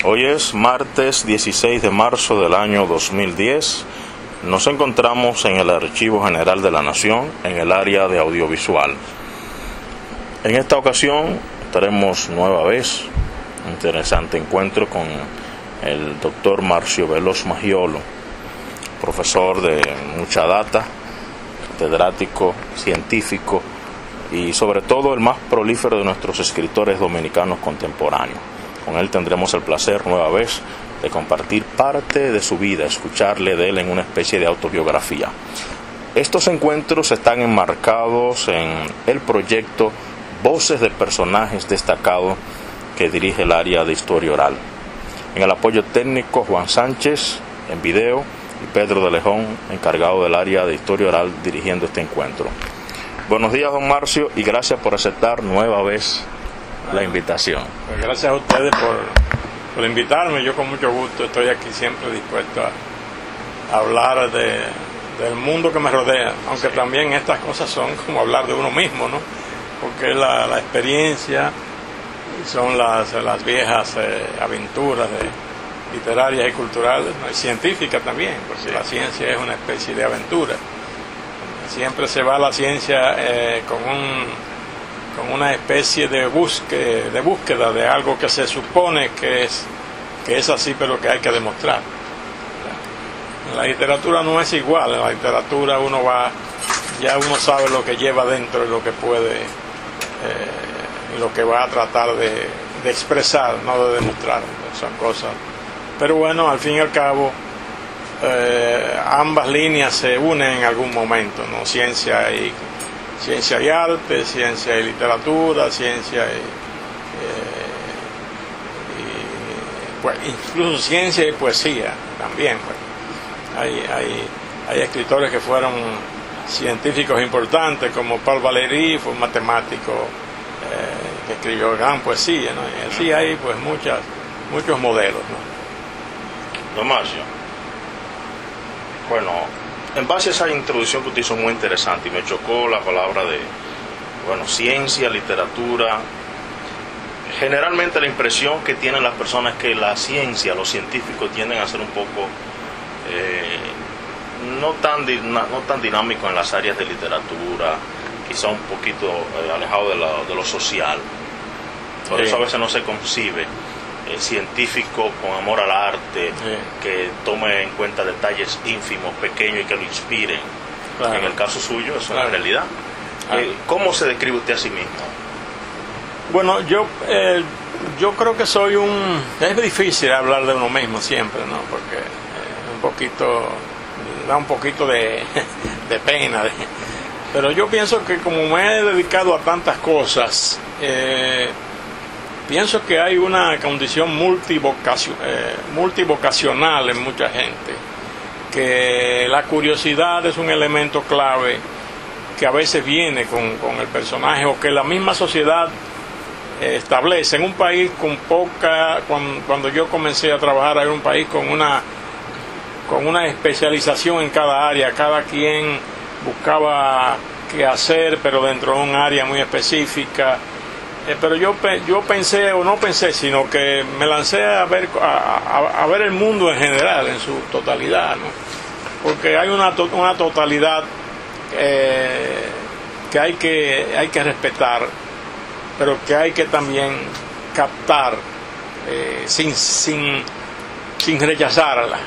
Hoy es martes 16 de marzo del año 2010. Nos encontramos en el Archivo General de la Nación, en el área de audiovisual. En esta ocasión tenemos nueva vez un interesante encuentro con el doctor Marcio Veloz Maggiolo, profesor de mucha data, catedrático, científico y sobre todo el más prolífero de nuestros escritores dominicanos contemporáneos. Con él tendremos el placer nueva vez de compartir parte de su vida, escucharle de él en una especie de autobiografía. Estos encuentros están enmarcados en el proyecto Voces de Personajes Destacados que dirige el área de Historia Oral. En el apoyo técnico, Juan Sánchez en video y Pedro de Lejón, encargado del área de Historia Oral, dirigiendo este encuentro. Buenos días, don Marcio, y gracias por aceptar nueva vez la invitación. Pues gracias a ustedes por invitarme. Yo con mucho gusto estoy aquí siempre dispuesto a hablar del mundo que me rodea, aunque también estas cosas son como hablar de uno mismo, ¿no? Porque la experiencia son las viejas aventuras literarias y culturales, ¿no? Y científicas también, porque la ciencia es una especie de aventura. Siempre se va a la ciencia con una especie de búsqueda de algo que se supone que es así, pero que hay que demostrar. En la literatura no es igual. En la literatura ya uno sabe lo que lleva dentro y lo que puede y lo que va a tratar de expresar, no de demostrar. Son cosas. Pero bueno, al fin y al cabo, ambas líneas se unen en algún momento, ¿no? Ciencia y arte, ciencia y literatura, ciencia pues, incluso ciencia y poesía también. Pues. Hay escritores que fueron científicos importantes, como Paul Valéry, fue un matemático que escribió gran poesía, ¿no? Y así hay pues muchos modelos, ¿no? Don Marcio, bueno, en base a esa introducción que usted hizo muy interesante, y me chocó la palabra de, ciencia, literatura. Generalmente la impresión que tienen las personas es que la ciencia, los científicos tienden a ser un poco no tan dinámicos en las áreas de literatura, quizá un poquito alejado de lo social. Por eso a veces no se concibe científico con amor al arte, que tome en cuenta detalles ínfimos, pequeños y que lo inspiren. Claro. En el caso suyo es una realidad. ¿Cómo se describe usted a sí mismo? Bueno, yo creo que es difícil hablar de uno mismo siempre, ¿no? Porque da un poquito de pena. Pero yo pienso que como me he dedicado a tantas cosas, pienso que hay una condición multivocacional en mucha gente, que la curiosidad es un elemento clave que a veces viene con el personaje, o que la misma sociedad establece. En un país cuando yo comencé a trabajar, era un país con una especialización en cada área, cada quien buscaba qué hacer, pero dentro de un área muy específica. Pero yo pensé, o no pensé, sino que me lancé a ver el mundo en general, en su totalidad, ¿no? Porque hay una totalidad que hay que respetar, pero que hay que también captar sin rechazarla.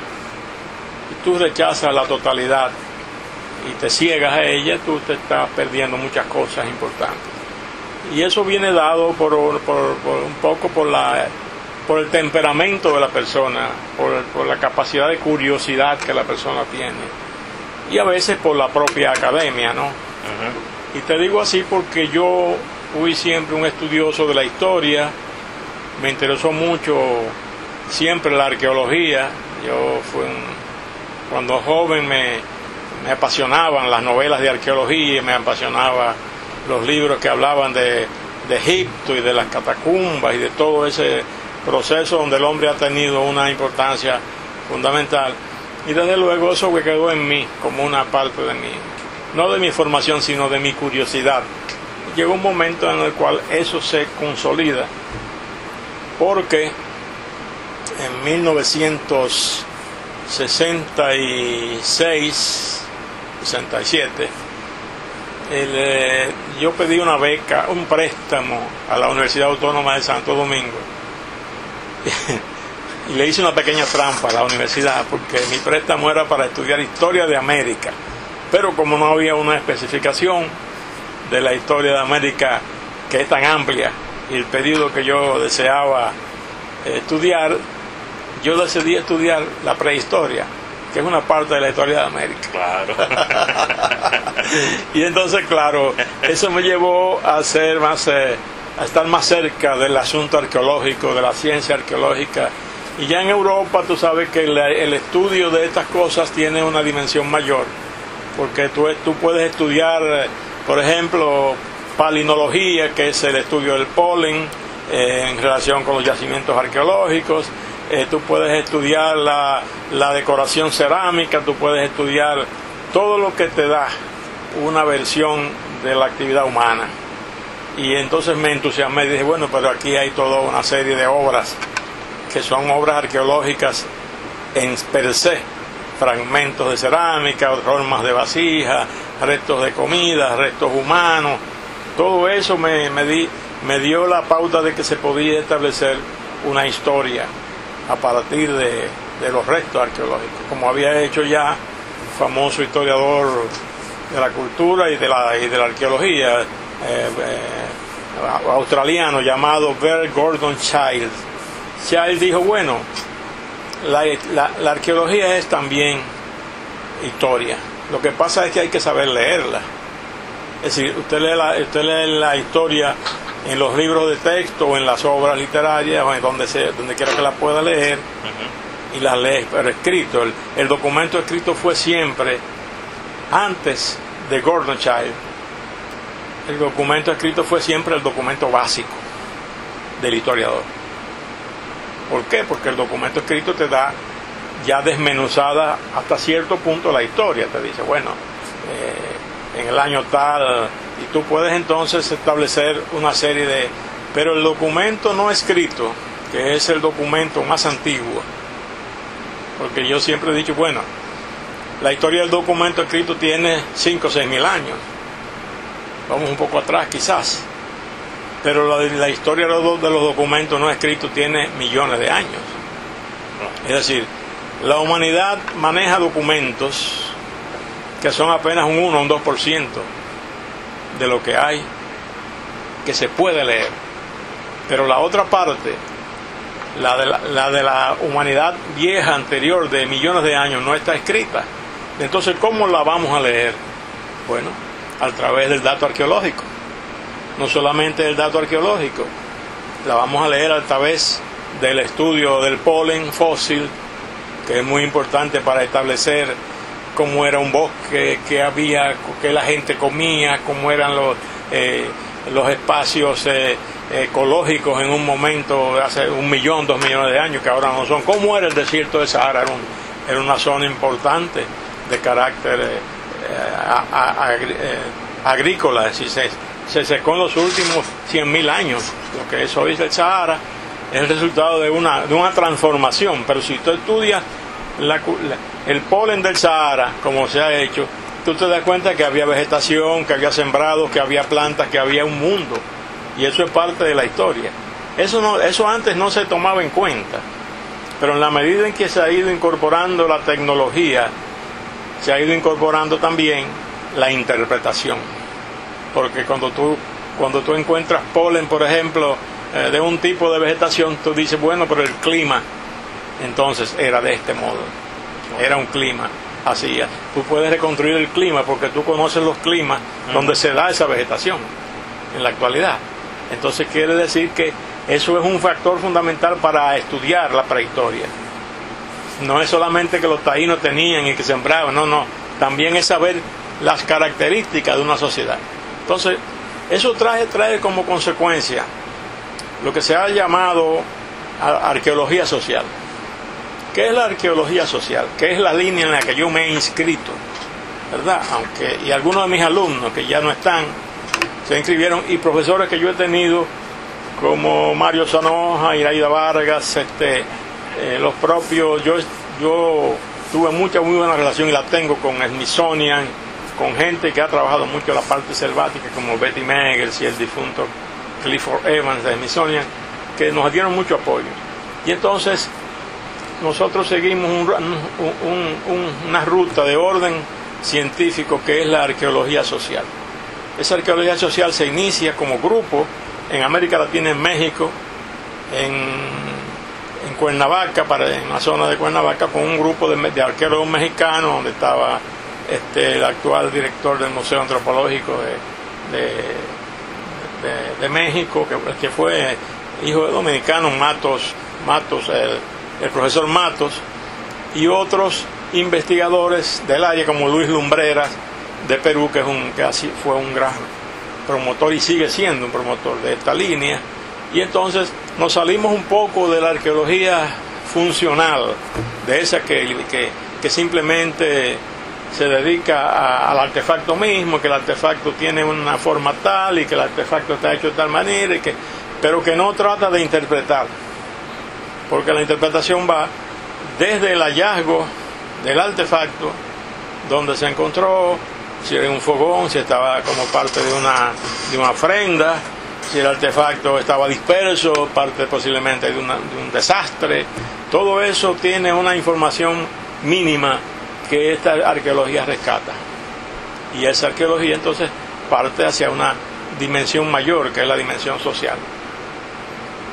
Si tú rechazas la totalidad y te ciegas a ella, tú te estás perdiendo muchas cosas importantes. Y eso viene dado por un poco por el temperamento de la persona, por la capacidad de curiosidad que la persona tiene, y a veces por la propia academia, ¿no? Uh-huh. Y te digo así porque yo fui siempre un estudioso de la historia, me interesó mucho siempre la arqueología. Cuando joven me apasionaban las novelas de arqueología, me apasionaba los libros que hablaban de Egipto y de las catacumbas y de todo ese proceso donde el hombre ha tenido una importancia fundamental. Y desde luego eso que quedó en mí como una parte de mí, no de mi formación, sino de mi curiosidad. Llegó un momento en el cual eso se consolida porque en 1966, 67, yo pedí una beca, un préstamo a la Universidad Autónoma de Santo Domingo y le hice una pequeña trampa a la universidad, porque mi préstamo era para estudiar historia de América, pero como no había una especificación de la historia de América que es tan amplia y el periodo que yo deseaba estudiar, yo decidí estudiar la prehistoria, que es una parte de la historia de América. Claro. Y entonces, claro, eso me llevó a ser más, a estar más cerca del asunto arqueológico, de la ciencia arqueológica. Y ya en Europa tú sabes que el estudio de estas cosas tiene una dimensión mayor, porque tú puedes estudiar, por ejemplo, palinología, que es el estudio del polen en relación con los yacimientos arqueológicos. Tú puedes estudiar la decoración cerámica, tú puedes estudiar todo lo que te da una versión de la actividad humana. Y entonces me entusiasmé y dije, bueno, pero aquí hay toda una serie de obras que son obras arqueológicas en per se, fragmentos de cerámica, formas de vasija, restos de comida, restos humanos. Todo eso me dio la pauta de que se podía establecer una historia a partir de los restos arqueológicos, como había hecho ya un famoso historiador de la cultura y de la arqueología australiano llamado Bert Gordon Childe. Childe dijo, bueno, la arqueología es también historia, lo que pasa es que hay que saber leerla. Es decir, usted lee la historia en los libros de texto o en las obras literarias o en donde quiera que la pueda leer, y las lee, pero escrito. El documento escrito fue siempre, antes de Gordon Childe, el documento escrito fue siempre el documento básico del historiador. ¿Por qué? Porque el documento escrito te da ya desmenuzada hasta cierto punto la historia. Te dice, bueno, en el año tal, y tú puedes entonces establecer una serie de... Pero el documento no escrito, que es el documento más antiguo, porque yo siempre he dicho, bueno, la historia del documento escrito tiene 5 o 6 mil años, vamos un poco atrás quizás, pero la historia de los documentos no escritos tiene millones de años. Es decir, la humanidad maneja documentos que son apenas un 1 o un 2% de lo que hay que se puede leer, pero la otra parte, la de la humanidad vieja anterior de millones de años, no está escrita. Entonces, ¿cómo la vamos a leer? Bueno, a través del dato arqueológico. No solamente el dato arqueológico, la vamos a leer a través del estudio del polen fósil, que es muy importante para establecer cómo era un bosque, qué la gente comía, cómo eran los espacios ecológicos en un momento, hace 1 millón, 2 millones de años, que ahora no son. ¿Cómo era el desierto de Sahara? Era una zona importante de carácter agrícola, es decir, se secó en los últimos 100.000 años. Lo que es hoy el Sahara es el resultado de una transformación. Pero si tú estudias el polen del Sahara, como se ha hecho, tú te das cuenta que había vegetación, que había sembrados, que había plantas, que había un mundo, y eso es parte de la historia. Eso antes no se tomaba en cuenta, pero en la medida en que se ha ido incorporando la tecnología, se ha ido incorporando también la interpretación, porque cuando tú encuentras polen, por ejemplo, de un tipo de vegetación, tú dices, bueno, pero el clima entonces era de este modo, era un clima así. Tú puedes reconstruir el clima porque tú conoces los climas donde se da esa vegetación en la actualidad. Entonces quiere decir que eso es un factor fundamental para estudiar la prehistoria. No es solamente que los taínos tenían y que sembraban, no, también es saber las características de una sociedad. Entonces, eso trae como consecuencia lo que se ha llamado arqueología social. ¿Qué es la arqueología social? ¿Qué es la línea en la que yo me he inscrito? ¿Verdad? Y algunos de mis alumnos que ya no están, se inscribieron, y profesores que yo he tenido como Mario Sonoja, Iraida Vargas, los propios, yo tuve muy buena relación y la tengo con Smithsonian, con gente que ha trabajado mucho la parte selvática, como Betty Meggers y el difunto Clifford Evans de Smithsonian, que nos dieron mucho apoyo. Y entonces nosotros seguimos una ruta de orden científico que es la arqueología social. Esa arqueología social se inicia como grupo en América Latina, en México, en Cuernavaca, en la zona de Cuernavaca, con un grupo de arqueólogos mexicanos, donde estaba el actual director del Museo Antropológico de México, que fue hijo de dominicanos, Matos, el profesor Matos, y otros investigadores del área como Luis Lumbreras de Perú, que así fue un gran promotor y sigue siendo un promotor de esta línea. Y entonces nos salimos un poco de la arqueología funcional, de esa que simplemente se dedica al artefacto mismo, que el artefacto tiene una forma tal y que el artefacto está hecho de tal manera, pero que no trata de interpretar, porque la interpretación va desde el hallazgo del artefacto, donde se encontró, si era un fogón, si estaba como parte de una ofrenda, si el artefacto estaba disperso, parte posiblemente de un desastre. Todo eso tiene una información mínima que esta arqueología rescata. Y esa arqueología entonces parte hacia una dimensión mayor, que es la dimensión social.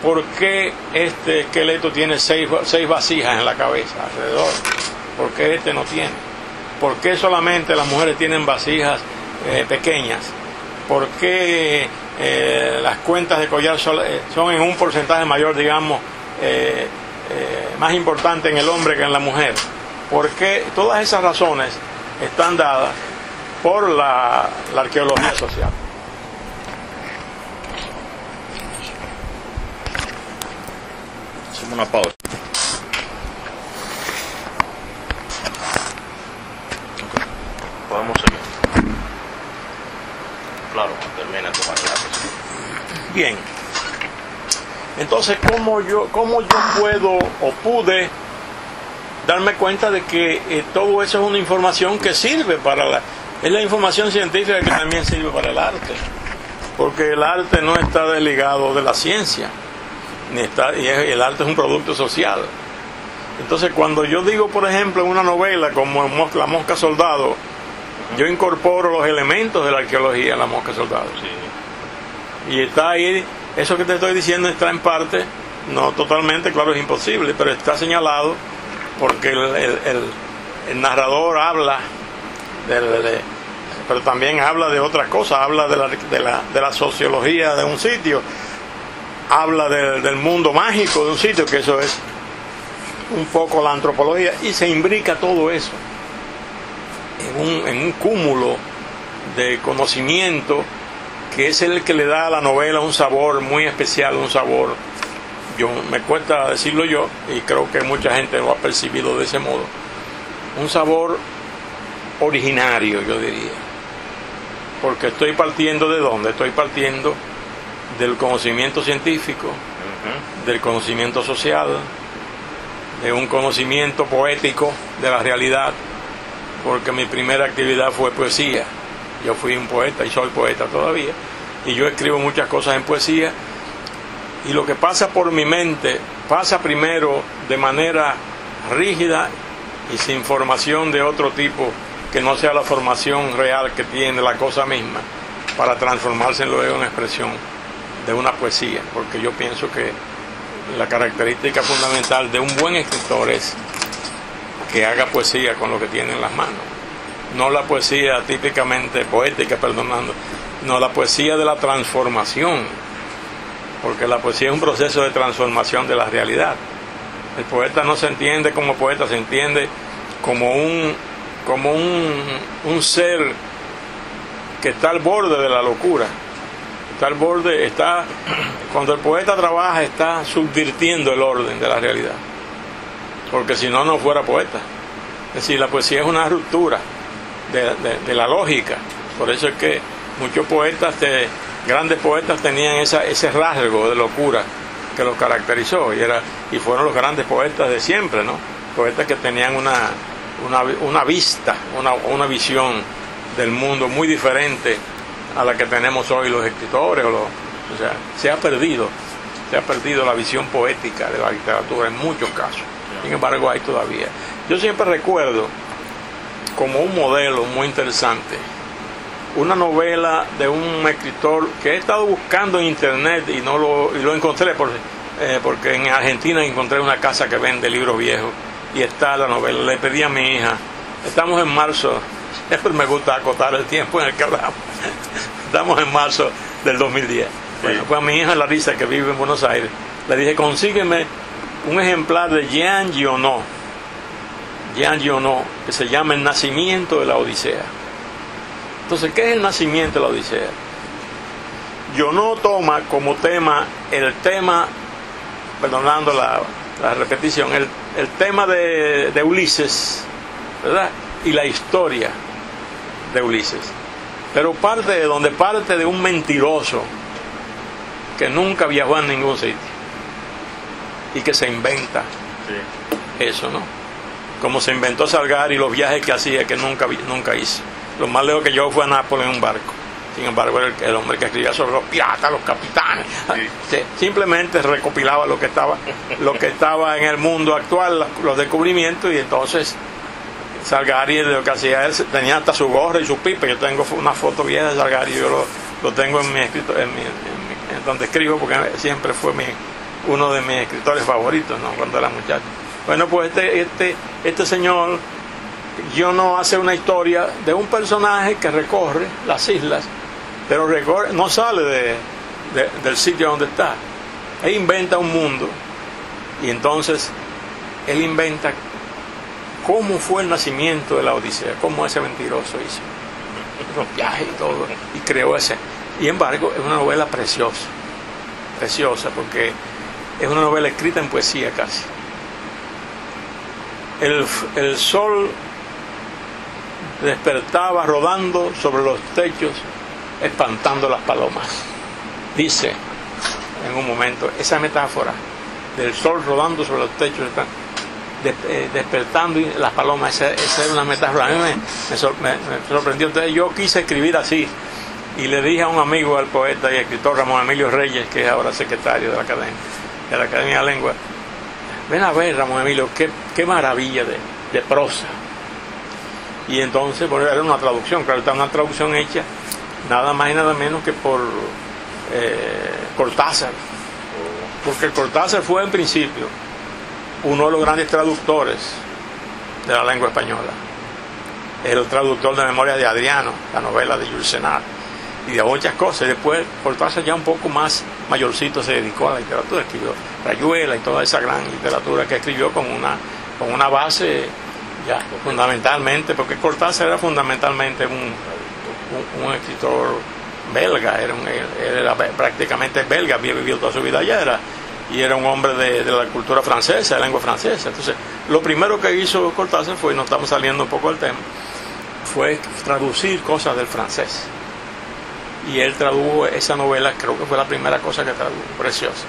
¿Por qué este esqueleto tiene seis vasijas en la cabeza alrededor? ¿Por qué este no tiene? ¿Por qué solamente las mujeres tienen vasijas pequeñas? ¿Por qué las cuentas de collar son en un porcentaje mayor, digamos, más importante en el hombre que en la mujer? Porque todas esas razones están dadas por la arqueología social. Hacemos una pausa. Podemos seguir. Claro, termina tu material. Bien. Entonces, ¿cómo yo puedo o pude darme cuenta de que todo eso es una información que sirve es la información científica que también sirve para el arte? Porque el arte no está desligado de la ciencia, y el arte es un producto social. Entonces, cuando yo digo, por ejemplo, en una novela como La Mosca Soldado, yo incorporo los elementos de la arqueología en La Mosca Soldado. Sí. Y está ahí, eso que te estoy diciendo está en parte, no totalmente, claro, es imposible, pero está señalado porque el narrador habla pero también habla de otras cosas, habla de la sociología de un sitio, habla del mundo mágico de un sitio, que eso es un poco la antropología, y se imbrica todo eso en un cúmulo de conocimiento que es el que le da a la novela un sabor muy especial, un sabor, me cuesta decirlo yo, y creo que mucha gente lo ha percibido de ese modo, un sabor originario, yo diría, porque estoy partiendo ¿de dónde? Estoy partiendo del conocimiento científico, del conocimiento social, de un conocimiento poético de la realidad, porque mi primera actividad fue poesía. Yo fui un poeta y soy poeta todavía, y yo escribo muchas cosas en poesía, y lo que pasa por mi mente pasa primero de manera rígida y sin formación de otro tipo que no sea la formación real que tiene la cosa misma, para transformarse luego en expresión de una poesía, porque yo pienso que la característica fundamental de un buen escritor es que haga poesía con lo que tiene en las manos, no la poesía típicamente poética, no, la poesía de la transformación, porque la poesía es un proceso de transformación de la realidad. El poeta no se entiende como poeta, se entiende como un ser que está al borde de la locura, cuando el poeta trabaja está subvirtiendo el orden de la realidad, porque si no, no fuera poeta. Es decir, la poesía es una ruptura de la lógica. Por eso es que muchos poetas te grandes poetas tenían ese rasgo de locura que los caracterizó, y fueron los grandes poetas de siempre, ¿no? Poetas que tenían una vista, una visión del mundo muy diferente a la que tenemos hoy los escritores, o sea, se ha perdido la visión poética de la literatura en muchos casos. Sin embargo, hay todavía. Yo siempre recuerdo como un modelo muy interesante una novela de un escritor que he estado buscando en internet y lo encontré porque en Argentina encontré una casa que vende libros viejos y está la novela. Le pedí a mi hija, estamos en marzo, siempre me gusta acotar el tiempo en el que hablamos, estamos en marzo del 2010. Bueno, pues a mi hija Larisa, que vive en Buenos Aires, le dije, consígueme un ejemplar de Jean Giono, que se llama El nacimiento de la Odisea. Entonces, ¿qué es el nacimiento de la Odisea? Giono toma como tema perdonando la repetición, el tema de Ulises, ¿verdad? Y la historia de Ulises. Pero parte de un mentiroso que nunca viajó a ningún sitio y que se inventa eso, ¿no? Como se inventó Salgari los viajes que hacía que nunca hizo. Lo más lejos que yo fue a Nápoles en un barco. Sin embargo, era el hombre que escribía sobre los piratas, los capitanes. Sí. Simplemente recopilaba lo que estaba en el mundo actual, los descubrimientos, y entonces Salgari, lo que hacía él, tenía hasta su gorra y su pipa. Yo tengo una foto vieja de Salgari, yo lo tengo en mi escrito, en donde escribo, porque siempre fue uno de mis escritores favoritos, ¿no? Cuando era muchacho. Bueno, pues este señor Giono hace una historia de un personaje que recorre las islas, pero no sale del sitio donde está. Él inventa un mundo, y entonces él inventa cómo fue el nacimiento de la Odisea, cómo ese mentiroso hizo los viajes y todo, y creó ese. Y embargo, es una novela preciosa, porque es una novela escrita en poesía casi. El sol despertaba rodando sobre los techos, espantando las palomas. Dice en un momento, esa metáfora del sol rodando sobre los techos, despertando las palomas, esa es una metáfora. A mí me sorprendió. Entonces yo quise escribir así, y le dije a un amigo, al poeta y escritor Ramón Emilio Reyes, que es ahora secretario de la Academia de Lengua, ven a ver, Ramón Emilio, qué maravilla de prosa. Y entonces, bueno, era una traducción, claro, está una traducción hecha nada más y nada menos que por Cortázar, porque Cortázar fue en principio uno de los grandes traductores de la lengua española. Era el traductor de Memorias de Adriano, la novela de Jules Senard, y de muchas cosas. Y después Cortázar, ya un poco más mayorcito, se dedicó a la literatura, escribió Rayuela y toda esa gran literatura que escribió con una base ya fundamentalmente, porque Cortázar era fundamentalmente un escritor belga, era prácticamente belga, había vivido toda su vida allá, y era un hombre de la cultura francesa, de la lengua francesa. Entonces, lo primero que hizo Cortázar fue, nos estamos saliendo un poco del tema, fue traducir cosas del francés. Y él tradujo esa novela, creo que fue la primera cosa que tradujo, preciosa.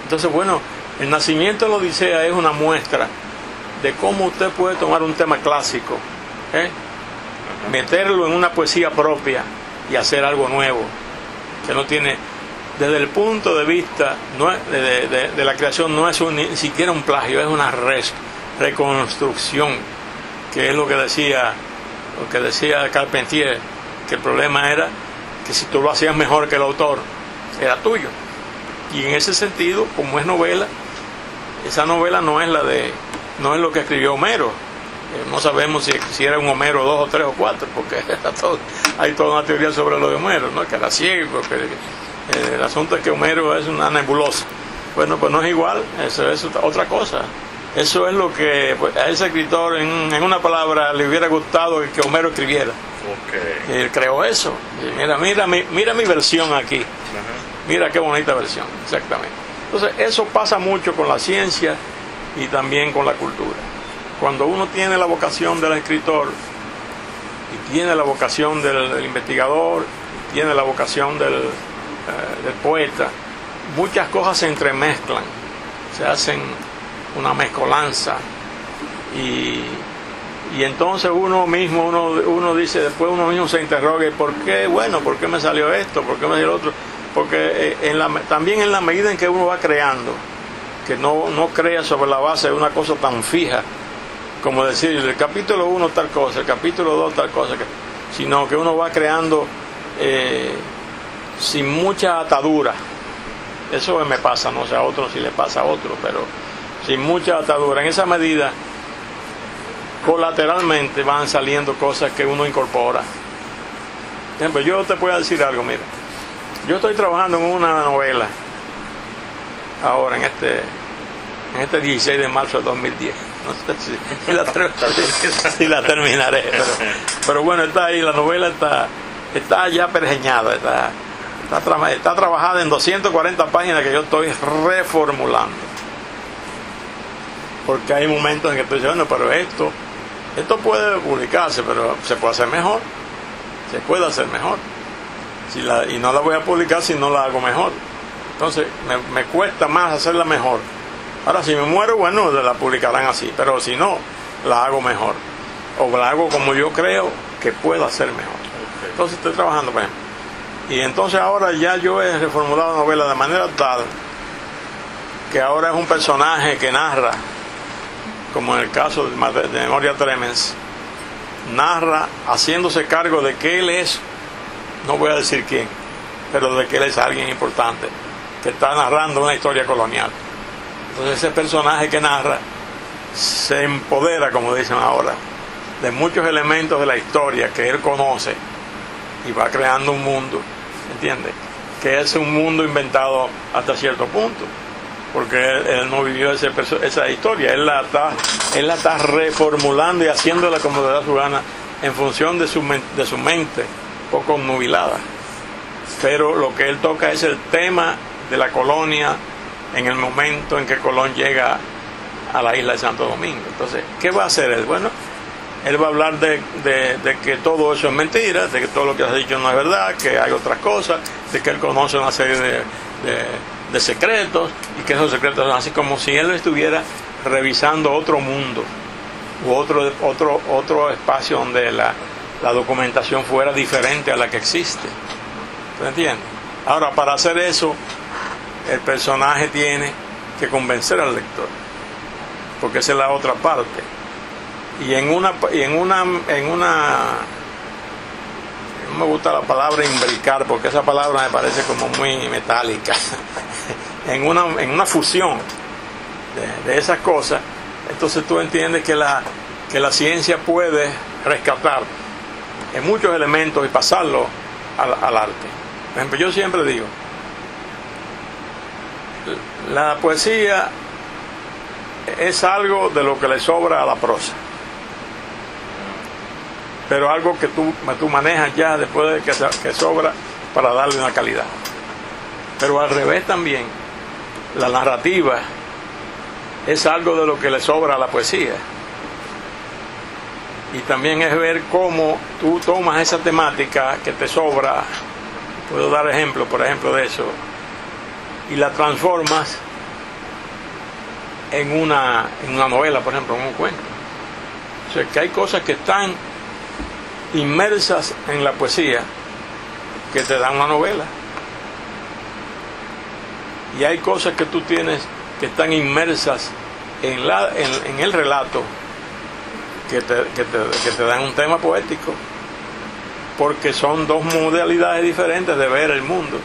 Entonces, bueno, el nacimiento de la Odisea es una muestra de cómo usted puede tomar un tema clásico, meterlo en una poesía propia y hacer algo nuevo, que no tiene, desde el punto de vista de la creación, no es ni siquiera un plagio, es una reconstrucción, que es lo que decía Carpentier, que el problema era que si tú lo hacías mejor que el autor, era tuyo. Y en ese sentido, como es novela, esa novela no es lo que escribió Homero. No sabemos si era un Homero 2 o 3 o 4, porque hay toda una teoría sobre lo de Homero, ¿no? Que era ciego, que el asunto es que Homero es una nebulosa. Bueno, pues no es igual, eso es otra cosa. Eso es lo que pues, a ese escritor, en una palabra, le hubiera gustado que Homero escribiera. Okay. Y él creó eso. Y mira mi versión aquí. Mira qué bonita versión, exactamente. Entonces, eso pasa mucho con la ciencia y también con la cultura. Cuando uno tiene la vocación del escritor, y tiene la vocación del investigador, y tiene la vocación del poeta, muchas cosas se entremezclan, se hacen una mezcolanza y entonces uno dice, después uno mismo se interroga, ¿por qué? Bueno, ¿por qué me salió esto? ¿Por qué me salió lo otro? Porque también en la medida en que uno va creando, que no crea sobre la base de una cosa tan fija, como decir, el capítulo 1 tal cosa, el capítulo 2 tal cosa, sino que uno va creando sin mucha atadura. Eso me pasa, no sé a otro si le pasa a otro, pero sin mucha atadura. En esa medida, colateralmente van saliendo cosas que uno incorpora. Por ejemplo, yo te puedo decir algo, mira. Yo estoy trabajando en una novela ahora, en este 16 de marzo de 2010. No sé si la terminaré, pero bueno, está ahí, la novela está ya pergeñada, está trabajada en 240 páginas que yo estoy reformulando. Porque hay momentos en que estoy diciendo, bueno, pero esto puede publicarse, pero se puede hacer mejor. Se puede hacer mejor. Y no la voy a publicar si no la hago mejor. Entonces me cuesta más hacerla mejor. Ahora si me muero, bueno, la publicarán así, pero si no, la hago mejor, o la hago como yo creo que puedo hacer mejor. Entonces estoy trabajando, por ejemplo, y entonces ahora ya yo he reformulado la novela de manera tal que ahora es un personaje que narra, como en el caso de Memoria Tremens, narra haciéndose cargo de que él es, no voy a decir quién, pero de que él es alguien importante, que está narrando una historia colonial. Entonces ese personaje que narra se empodera, como dicen ahora, de muchos elementos de la historia que él conoce y va creando un mundo, ¿entiendes? Que es un mundo inventado hasta cierto punto, porque él no vivió esa historia, él la está reformulando y haciéndola como le da su gana en función de su mente poco nubilada. Pero lo que él toca es el tema de la colonia en el momento en que Colón llega a la isla de Santo Domingo. Entonces, ¿qué va a hacer él? Bueno, él va a hablar de que todo eso es mentira, de que todo lo que has dicho no es verdad, que hay otras cosas, de que él conoce una serie de secretos, y que esos secretos son así como si él estuviera revisando otro mundo u otro espacio donde la documentación fuera diferente a la que existe. ¿Me entiendes? Ahora, para hacer eso, el personaje tiene que convencer al lector, porque esa es la otra parte. Y no me gusta la palabra imbricar, porque esa palabra me parece como muy metálica. en una fusión de esas cosas, entonces tú entiendes que la ciencia puede rescatar en muchos elementos y pasarlo al arte. Por ejemplo, yo siempre digo, la poesía es algo de lo que le sobra a la prosa, pero algo que tú manejas ya después de que sobra para darle una calidad. Pero al revés también, la narrativa es algo de lo que le sobra a la poesía, y también es ver cómo tú tomas esa temática que te sobra. Puedo dar ejemplos, por ejemplo, de eso, y la transformas en una novela, por ejemplo, en un cuento. O sea, que hay cosas que están inmersas en la poesía que te dan una novela, y hay cosas que tú tienes que están inmersas en el relato que te dan un tema poético, porque son dos modalidades diferentes de ver el mundo.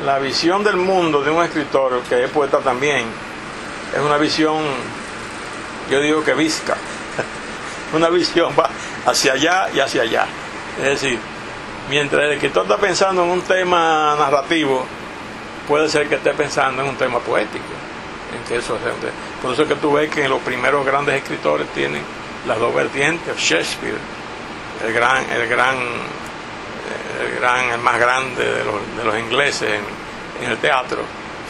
La visión del mundo de un escritor que es poeta también es una visión, yo digo que visca, una visión va hacia allá y hacia allá. Es decir, mientras el escritor está pensando en un tema narrativo, puede ser que esté pensando en un tema poético, en que eso es. Por eso es que tú ves que los primeros grandes escritores tienen las dos vertientes. Shakespeare, el más grande de los ingleses en el teatro,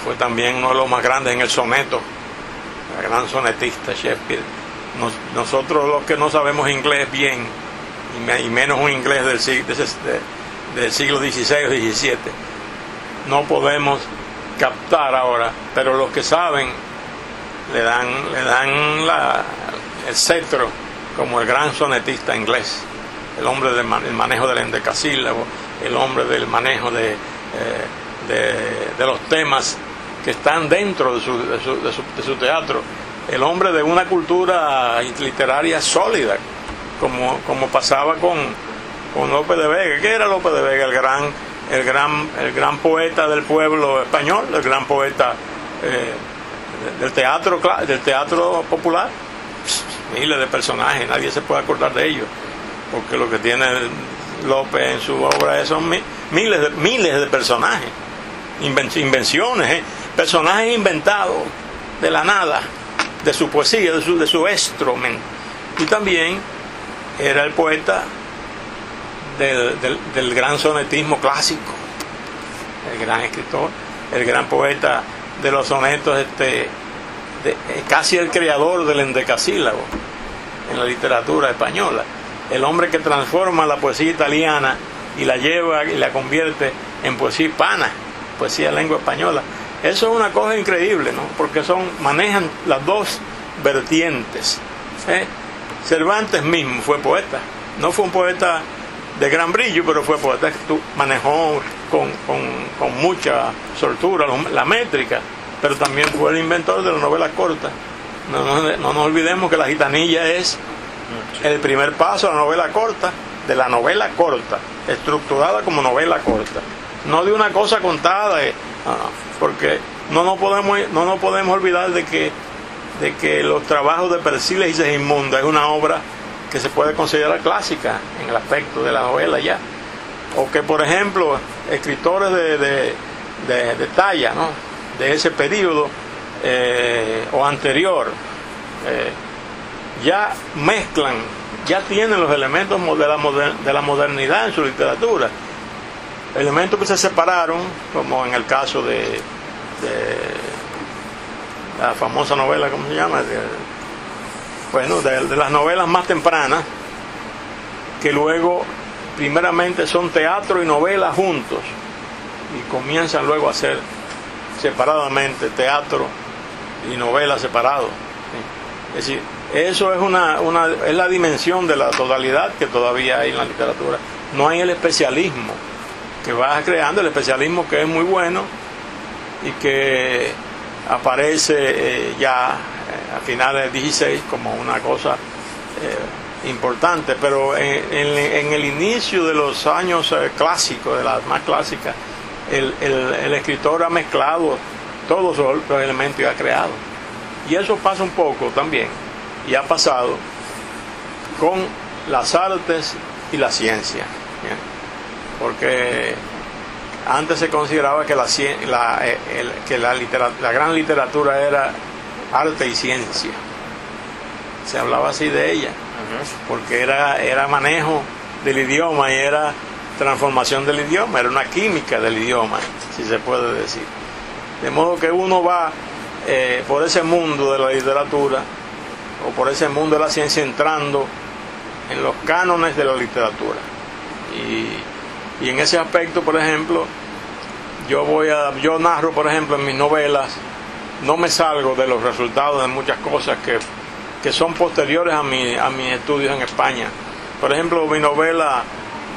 fue también uno de los más grandes en el soneto, el gran sonetista Shakespeare. Nosotros los que no sabemos inglés bien, y menos un inglés del siglo XVI o XVII. No podemos captar ahora, pero los que saben le dan el cetro como el gran sonetista inglés, el hombre del manejo del endecasílabo, el hombre del manejo de los temas que están dentro de su teatro, el hombre de una cultura literaria sólida, como pasaba con Lope de Vega. ¿Qué era Lope de Vega? El gran poeta del pueblo español, el gran poeta del teatro popular. Miles de personajes, nadie se puede acordar de ellos, porque lo que tiene Lope en su obra son miles de personajes, invenciones, personajes inventados de la nada, de su poesía, de su estro. Y también era el poeta del gran sonetismo clásico, el gran escritor, el gran poeta de los sonetos, casi el creador del endecasílabo en la literatura española, el hombre que transforma la poesía italiana y la lleva y la convierte en poesía hispana, poesía de lengua española. Eso es una cosa increíble, ¿no? Porque manejan las dos vertientes. Cervantes mismo fue poeta, no fue un poeta de gran brillo, pero fue poeta, manejó con mucha soltura la métrica, pero también fue el inventor de la novela corta. No nos olvidemos que La Gitanilla es el primer paso a la novela corta, estructurada como novela corta, no de una cosa contada, porque no nos podemos olvidar de que Los trabajos de Persiles y Segismunda es una obra que se puede considerar clásica en el aspecto de la novela ya, o que por ejemplo escritores de talla, ¿no?, de ese periodo o anterior, ya mezclan, ya tienen los elementos de la modernidad en su literatura, elementos que se separaron, como en el caso de la famosa novela, ¿cómo se llama?, de las novelas más tempranas, que luego primeramente son teatro y novela juntos y comienzan luego a hacer separadamente teatro y novela separados. Es decir, eso es la dimensión de la totalidad que todavía hay en la literatura. No hay el especialismo que va creando, el especialismo que es muy bueno y que aparece ya a finales del 16 como una cosa importante, pero en el inicio de los años clásicos, de las más clásicas, el escritor ha mezclado todos los elementos y ha creado. Y eso pasa un poco también, y ha pasado con las artes y la ciencia, ¿bien? Porque antes se consideraba que la gran literatura era arte y ciencia. Se hablaba así de ella, porque era manejo del idioma y era transformación del idioma, era una química del idioma, si se puede decir. De modo que uno va por ese mundo de la literatura o por ese mundo de la ciencia entrando en los cánones de la literatura. Y en ese aspecto, por ejemplo, yo narro, por ejemplo, en mis novelas, no me salgo de los resultados de muchas cosas que son posteriores a mis estudios en España. Por ejemplo, mi novela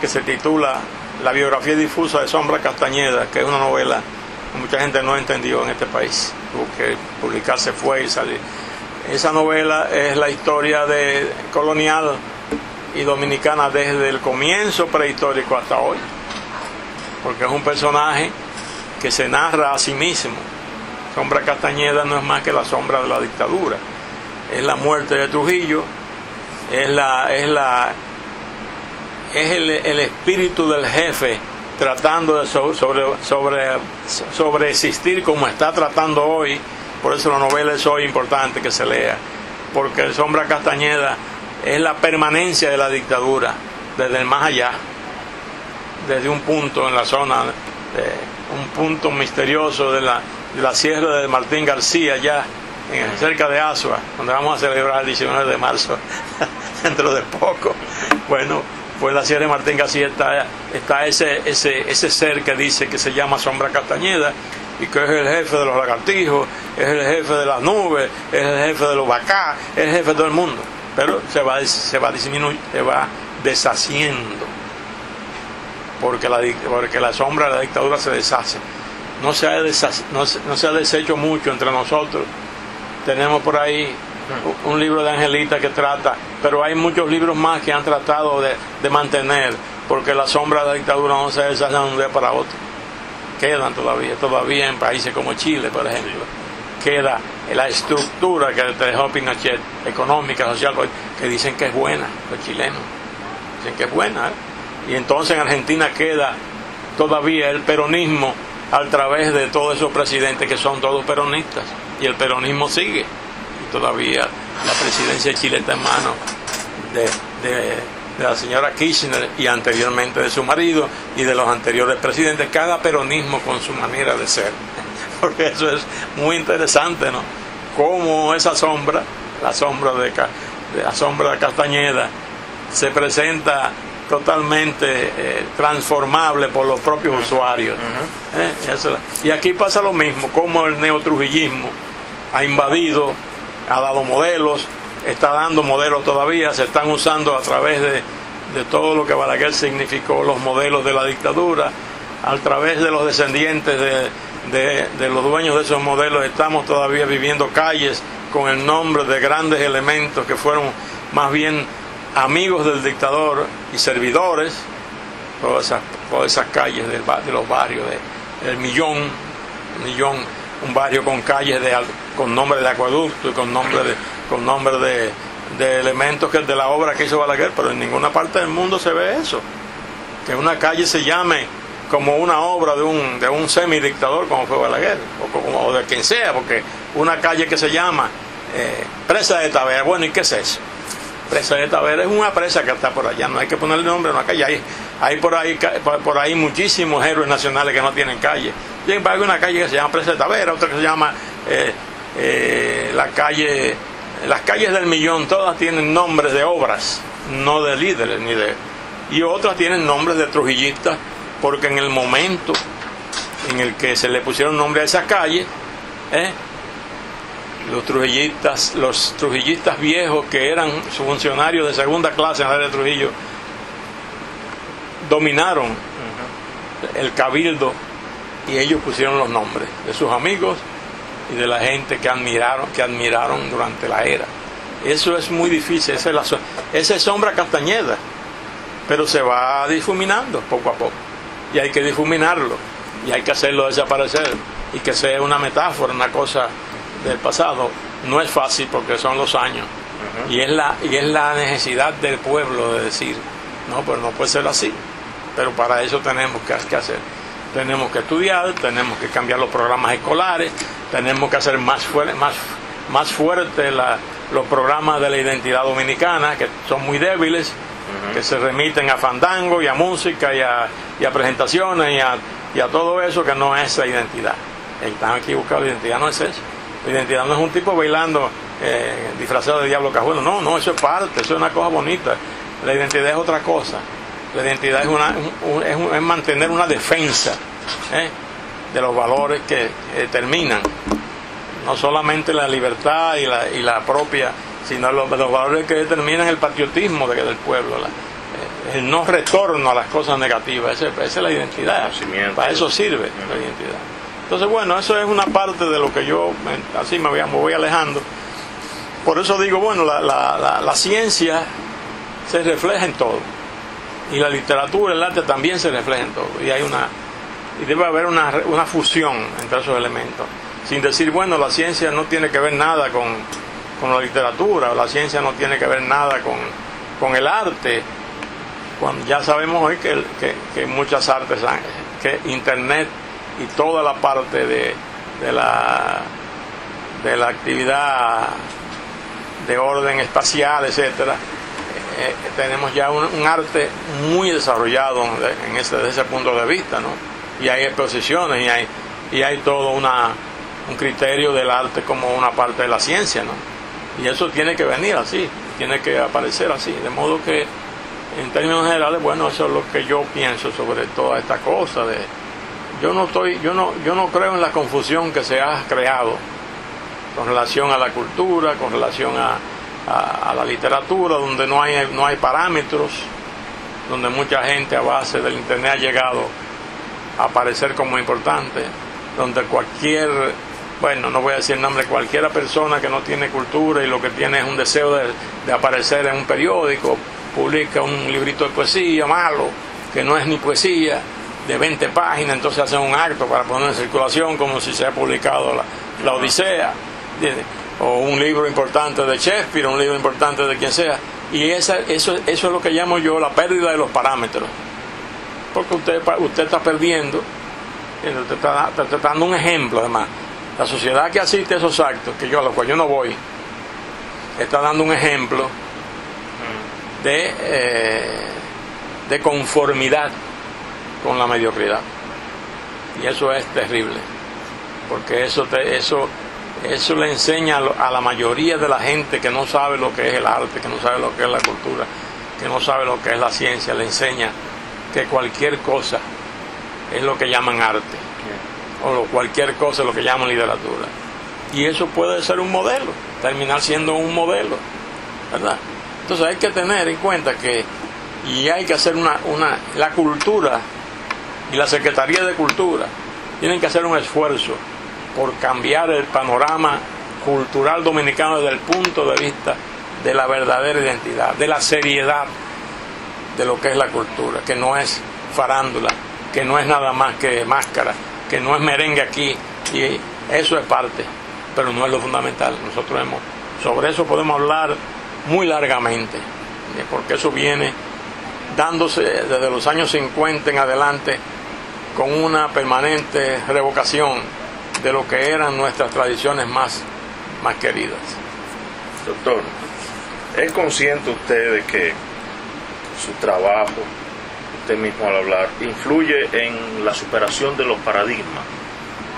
que se titula La biografía difusa de Sombra Castañeda, que es una novela que mucha gente no entendió en este país, tuvo que publicarse y salir. Esa novela es la historia colonial y dominicana desde el comienzo prehistórico hasta hoy, porque es un personaje que se narra a sí mismo. Sombra Castañeda no es más que la sombra de la dictadura, es la muerte de Trujillo, es el espíritu del jefe tratando de sobreexistir como está tratando hoy. Por eso la novela es hoy importante que se lea, porque Sombra Castañeda es la permanencia de la dictadura desde el más allá, desde un punto en la zona, un punto misterioso de la sierra de Martín García, ya cerca de Asua, donde vamos a celebrar el 19 de marzo dentro de poco. Bueno, pues en la Sierra de Martín García está ese ser que dice que se llama Sombra Castañeda, y que es el jefe de los lagartijos, es el jefe de las nubes, es el jefe de los vacás, es el jefe de todo el mundo. Pero se va disminuyendo, se va deshaciendo, porque la sombra de la dictadura se deshace. No se ha deshecho mucho entre nosotros. Tenemos por ahí un libro de Angelita que trata, pero hay muchos libros más que han tratado de mantener, porque la sombra de la dictadura no se deshace de un día para otro. Quedan todavía en países como Chile, por ejemplo, queda la estructura que te dejó Pinochet, económica, social, que dicen que es buena, los chilenos dicen que es buena, y entonces en Argentina queda todavía el peronismo a través de todos esos presidentes que son todos peronistas, y el peronismo sigue, y todavía la presidencia de Chile está en manos de la señora Kirchner, y anteriormente de su marido y de los anteriores presidentes, cada peronismo con su manera de ser, porque eso es muy interesante, ¿no? Cómo esa sombra, la sombra de Castañeda, se presenta totalmente transformable por los propios usuarios. Y aquí pasa lo mismo, como el neotrujillismo ha invadido, ha dado modelos, está dando modelos todavía, se están usando a través de todo lo que Balaguer significó, los modelos de la dictadura, a través de los descendientes de los dueños de esos modelos. Estamos todavía viviendo calles con el nombre de grandes elementos que fueron más bien amigos del dictador y servidores. Todas esas calles de los barrios del Millón, un barrio con calles con nombre de acueducto y con nombre de elementos de la obra que hizo Balaguer, pero en ninguna parte del mundo se ve eso, que una calle se llame como una obra de un semidictador como fue Balaguer, o de quien sea, porque una calle que se llama Presa de Tavera, bueno, ¿y qué es eso? Presa de Tavera es una presa que está por allá, no hay que ponerle nombre a una calle. Hay por ahí muchísimos héroes nacionales que no tienen calle. Sin embargo, hay una calle que se llama Presa de Tavera, otra que se llama las calles del Millón, todas tienen nombres de obras, no de líderes y otras tienen nombres de trujillistas, porque en el momento en el que se le pusieron nombre a esas calles, los trujillistas viejos, que eran funcionarios de segunda clase en la área de Trujillo, dominaron el cabildo, y ellos pusieron los nombres de sus amigos y de la gente que admiraron durante la era. Eso es muy difícil, esa es Sombra Castañeda, pero se va difuminando poco a poco, y hay que difuminarlo, y hay que hacerlo desaparecer, y que sea una metáfora, una cosa del pasado. No es fácil, porque son los años, y es la necesidad del pueblo de decir, no, pues no puede ser así, pero para eso tenemos que hacer. Tenemos que estudiar, tenemos que cambiar los programas escolares, tenemos que hacer más fuertes los programas de la identidad dominicana, que son muy débiles, que se remiten a fandango y a música y a presentaciones y a todo eso, que no es la identidad. Están equivocados, la identidad no es eso. La identidad no es un tipo bailando disfrazado de diablo cajuelo, no, eso es parte, eso es una cosa bonita. La identidad es otra cosa. La identidad es mantener una defensa de los valores que determinan no solamente la libertad y la propia, sino los valores que determinan el patriotismo del pueblo, el no retorno a las cosas negativas. Esa es la identidad. Para eso sirve la identidad. Entonces, bueno, eso es una parte de lo que yo así me voy alejando. Por eso digo, bueno, la ciencia se refleja en todo, y la literatura, el arte también se refleja en todo, y debe haber una fusión entre esos elementos, sin decir, bueno, la ciencia no tiene que ver nada con la literatura, o la ciencia no tiene que ver nada con el arte, cuando ya sabemos hoy que muchas artes, que internet y toda la parte de la actividad de orden espacial, etcétera, tenemos ya un arte muy desarrollado desde ese punto de vista, ¿no? Y hay exposiciones y hay todo un criterio del arte como una parte de la ciencia, ¿no? Y eso tiene que venir así, tiene que aparecer así, de modo que en términos generales, bueno, eso es lo que yo pienso sobre toda esta cosa. Yo no creo en la confusión que se ha creado con relación a la cultura, con relación a la literatura, donde no hay parámetros, donde mucha gente a base del internet ha llegado a aparecer como importante, donde no voy a decir nombre, cualquiera persona que no tiene cultura y lo que tiene es un deseo de aparecer en un periódico, publica un librito de poesía malo, que no es ni poesía, de 20 páginas, entonces hacen un acto para poner en circulación como si se ha publicado la Odisea, ¿entiendes? O un libro importante de Shakespeare, un libro importante de quien sea, y eso es lo que llamo yo la pérdida de los parámetros, porque usted está perdiendo, te está dando un ejemplo. Además, la sociedad que asiste a esos actos, a los cuales yo no voy, está dando un ejemplo de conformidad con la mediocridad, y eso es terrible, porque eso le enseña a la mayoría de la gente que no sabe lo que es el arte, que no sabe lo que es la cultura, que no sabe lo que es la ciencia, le enseña que cualquier cosa es lo que llaman arte, o cualquier cosa es lo que llaman literatura, y eso puede ser un modelo, terminar siendo un modelo, ¿verdad? Entonces hay que tener en cuenta y hay que hacer la cultura y la Secretaría de Cultura tienen que hacer un esfuerzo por cambiar el panorama cultural dominicano desde el punto de vista de la verdadera identidad, de la seriedad de lo que es la cultura, que no es farándula, que no es nada más que máscara, que no es merengue aquí, y eso es parte, pero no es lo fundamental. Sobre eso podemos hablar muy largamente, porque eso viene dándose desde los años 50 en adelante con una permanente revocación de lo que eran nuestras tradiciones más queridas. Doctor, ¿es consciente usted de que su trabajo, usted mismo al hablar, influye en la superación de los paradigmas?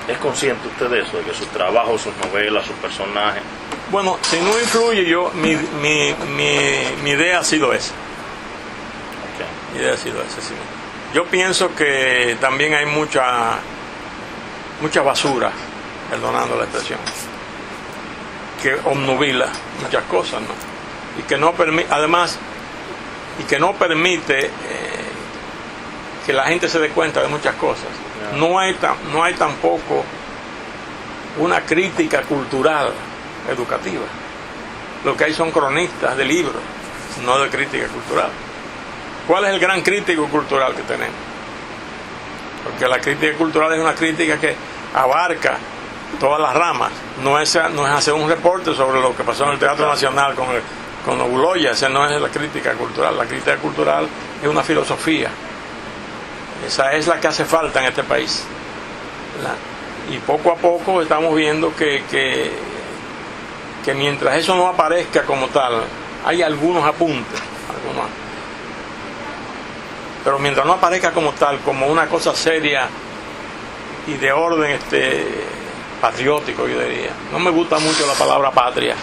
¿Es consciente usted de eso, de que su trabajo, sus novelas, sus personajes? Bueno, si no influye, mi idea ha sido esa. Okay. Mi idea ha sido esa, sí. Yo pienso que también hay mucha basura, perdonando la expresión, que obnubila muchas cosas, ¿no? Y que no permite que la gente se dé cuenta de muchas cosas. No hay tampoco una crítica cultural educativa. Lo que hay son cronistas de libros, no de crítica cultural. ¿Cuál es el gran crítico cultural que tenemos? Porque la crítica cultural es una crítica que abarca todas las ramas. No es hacer un reporte sobre lo que pasó en el Teatro Nacional con Obuloya. Esa no es la crítica cultural. La crítica cultural es una filosofía. Esa es la que hace falta en este país. Y poco a poco estamos viendo que mientras eso no aparezca como tal, hay algunos apuntes, pero mientras no aparezca como tal, como una cosa seria y de orden patriótico, yo diría. No me gusta mucho la palabra patria,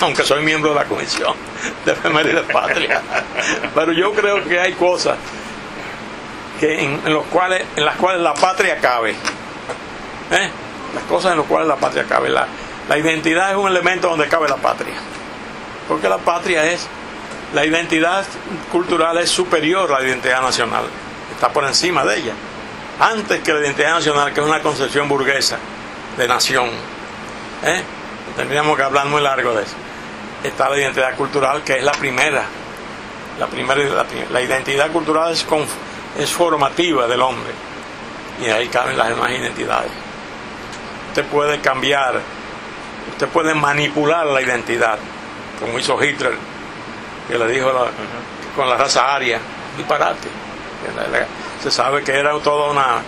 aunque soy miembro de la Comisión de Efemérides Patria, pero yo creo que hay cosas en las cuales la patria cabe, las cosas en las cuales la patria cabe. La identidad es un elemento donde cabe la patria, porque la identidad cultural es superior a la identidad nacional, está por encima de ella, antes que la identidad nacional, que es una concepción burguesa de nación. Tendríamos que hablar muy largo de eso. Está la identidad cultural, que es la primera. La identidad cultural es formativa del hombre, y ahí caben las demás identidades. Usted puede cambiar, usted puede manipular la identidad, como hizo Hitler, que le dijo con la raza aria, disparate. Se sabe que era toda una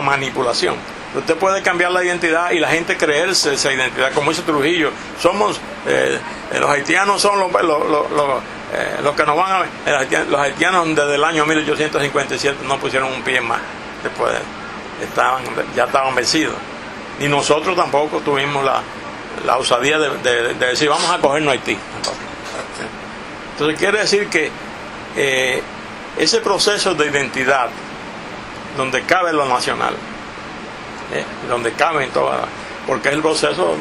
manipulación. Usted puede cambiar la identidad y la gente creerse esa identidad, como dice Trujillo. Los haitianos son los que nos van a ver. Los haitianos desde el año 1857 no pusieron un pie más, después ya estaban vencidos. Y nosotros tampoco tuvimos la osadía de decir vamos a cogernos a Haití. Entonces quiere decir que ese proceso de identidad, donde cabe lo nacional, donde cabe en toda, porque es el proceso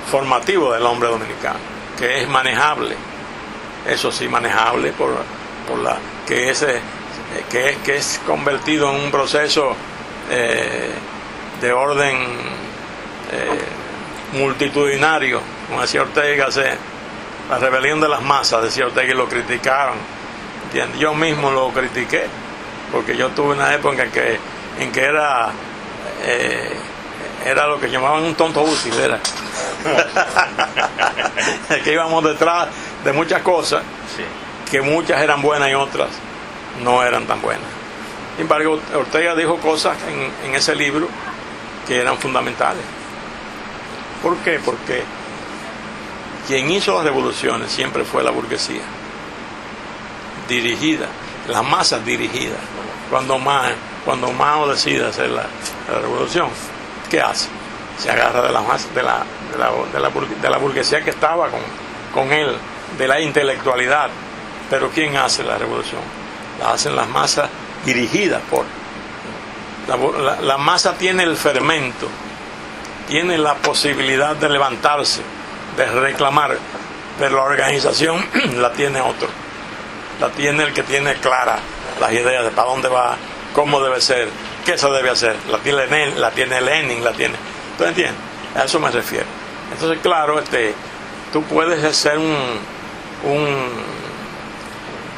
formativo del hombre dominicano, que es manejable, eso sí, manejable por que es convertido en un proceso de orden multitudinario, como decía Ortega, la rebelión de las masas, decía Ortega, y lo criticaron, ¿entiendes? Yo mismo lo critiqué, porque yo tuve una época en que era lo que llamaban un tonto útil, era que íbamos detrás de muchas cosas, sí, que muchas eran buenas y otras no eran tan buenas. Sin embargo, Ortega dijo cosas en ese libro que eran fundamentales. ¿Por qué? Porque quien hizo las revoluciones siempre fue la burguesía, dirigida, las masas dirigidas. Cuando Mao decide hacer la revolución, ¿qué hace? Se agarra de la burguesía que estaba con él, de la intelectualidad. Pero ¿quién hace la revolución? La hacen las masas dirigidas por... La masa tiene el fermento, tiene la posibilidad de levantarse, de reclamar, pero la organización la tiene otro. La tiene el que tiene clara las ideas de para dónde va, cómo debe ser, qué se debe hacer. La tiene Lenin, la tiene... ¿Tú entiendes? A eso me refiero. Entonces, claro, tú puedes ser un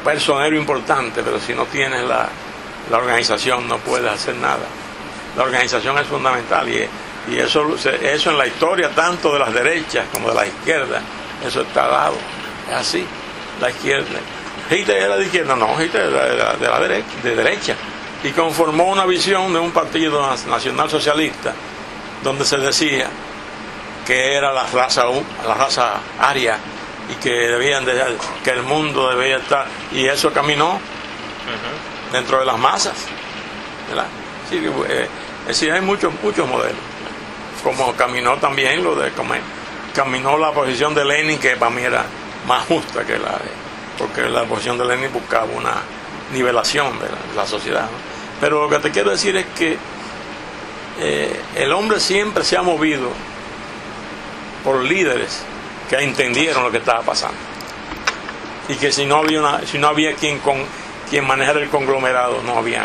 personero importante, pero si no tienes la organización no puedes hacer nada. La organización es fundamental y eso en la historia tanto de las derechas como de la izquierda, eso está dado. Es así, la izquierda. Hitler era de izquierda, no, Hitler era de derecha, y conformó una visión de un partido nacional socialista donde se decía que era la raza aria y que que el mundo debía estar, y eso caminó dentro de las masas, ¿verdad? Sí, es decir, hay muchos modelos, como caminó también caminó la posición de Lenin, que para mí era más justa que porque la posición de Lenin buscaba una nivelación de la sociedad, ¿no? Pero lo que te quiero decir es que el hombre siempre se ha movido por líderes que entendieron lo que estaba pasando, y que si no había quien manejara el conglomerado, no había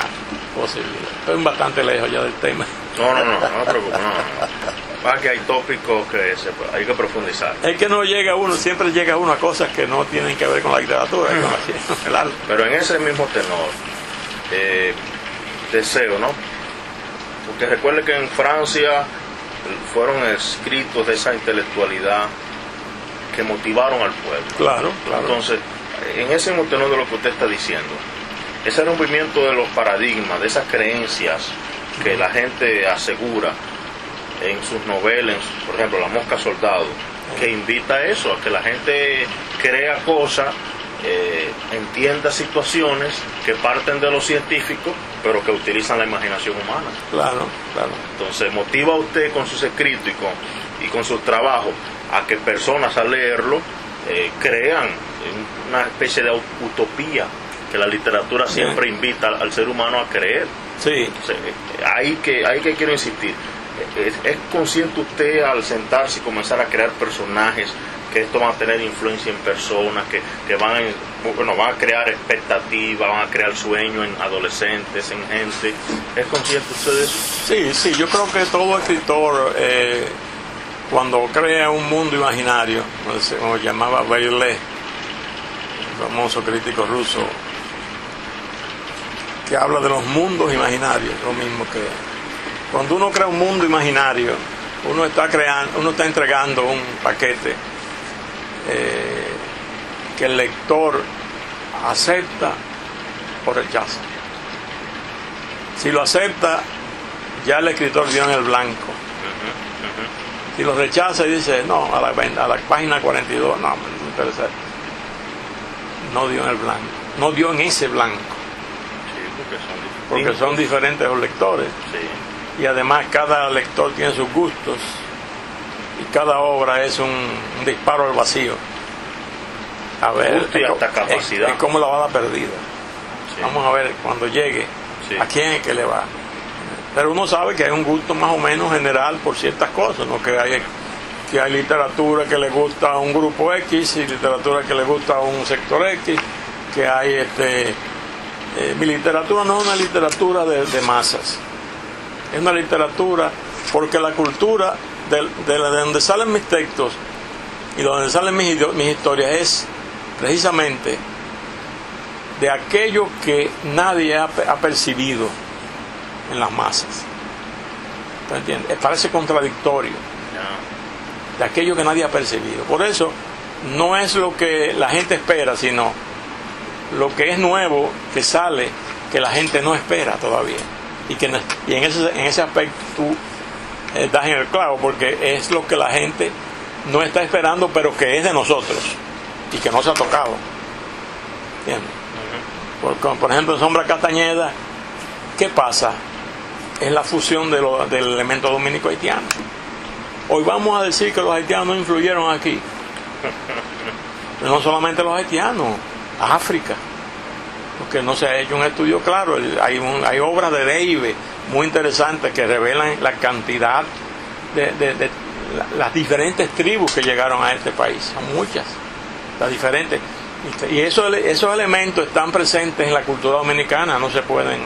posibilidad. Estoy bastante lejos ya del tema. No te preocupes, Más que hay tópicos que hay que profundizar. Es que siempre llega uno a cosas que no tienen que ver con la literatura, con el arte. Pero en ese mismo tenor, deseo, ¿no? Porque recuerde que en Francia fueron escritos de esa intelectualidad que motivaron al pueblo. Claro. Entonces, en ese mismo tenor de lo que usted está diciendo, ese rompimiento de los paradigmas, de esas creencias que la gente asegura en sus novelas, por ejemplo, La Mosca Soldado, que invita a eso, a que la gente crea cosas, entienda situaciones que parten de lo científico, pero que utilizan la imaginación humana. Claro. Entonces motiva a usted con sus escritos y con sus trabajos a que personas al leerlo crean una especie de utopía que la literatura siempre invita al ser humano a creer. Sí. Ahí que quiero insistir. ¿Es consciente usted al sentarse y comenzar a crear personajes que esto va a tener influencia en personas, que van a crear expectativas, van a crear sueños en adolescentes, en gente? ¿Es consciente usted de eso? Sí, yo creo que todo escritor, cuando crea un mundo imaginario, como llamaba Bailey, el famoso crítico ruso, que habla de los mundos imaginarios, lo mismo que cuando uno crea un mundo imaginario, uno está entregando un paquete que el lector acepta o rechaza. Si lo acepta, ya el escritor dio en el blanco. Si lo rechaza y dice, no, a la página 42, no me interesa, no dio en el blanco, no dio en ese blanco. Porque son diferentes los lectores. Sí. Y además cada lector tiene sus gustos y cada obra es un disparo al vacío. a ver, gusto y hasta capacidad. Es como la bala perdida. Sí. Vamos a ver cuando llegue, Sí. a quién es que le va. Pero uno sabe que hay un gusto más o menos general por ciertas cosas, ¿no? Que hay literatura que le gusta a un grupo X y literatura que le gusta a un sector X, que hay mi literatura no es una literatura de masas, es una literatura porque la cultura de donde salen mis textos y de donde salen mis historias es precisamente de aquello que nadie ha percibido en las masas. ¿Te entiendes? Parece contradictorio. De aquello que nadie ha percibido. Por eso no es lo que la gente espera, sino lo que es nuevo, que sale, que la gente no espera todavía. Y en ese aspecto tú das en el clavo, porque es lo que la gente no está esperando, pero que es de nosotros y que no se ha tocado. ¿Entiendes? Por ejemplo, en Sombra Castañeda, ¿qué pasa? Es la fusión del elemento dominico haitiano. Hoy vamos a decir que los haitianos no influyeron aquí. No solamente los haitianos, África. Porque no se ha hecho un estudio claro. Hay obras de Deive muy interesantes que revelan la cantidad de las diferentes tribus que llegaron a este país. Son muchas, las diferentes. Y esos elementos están presentes en la cultura dominicana, no se pueden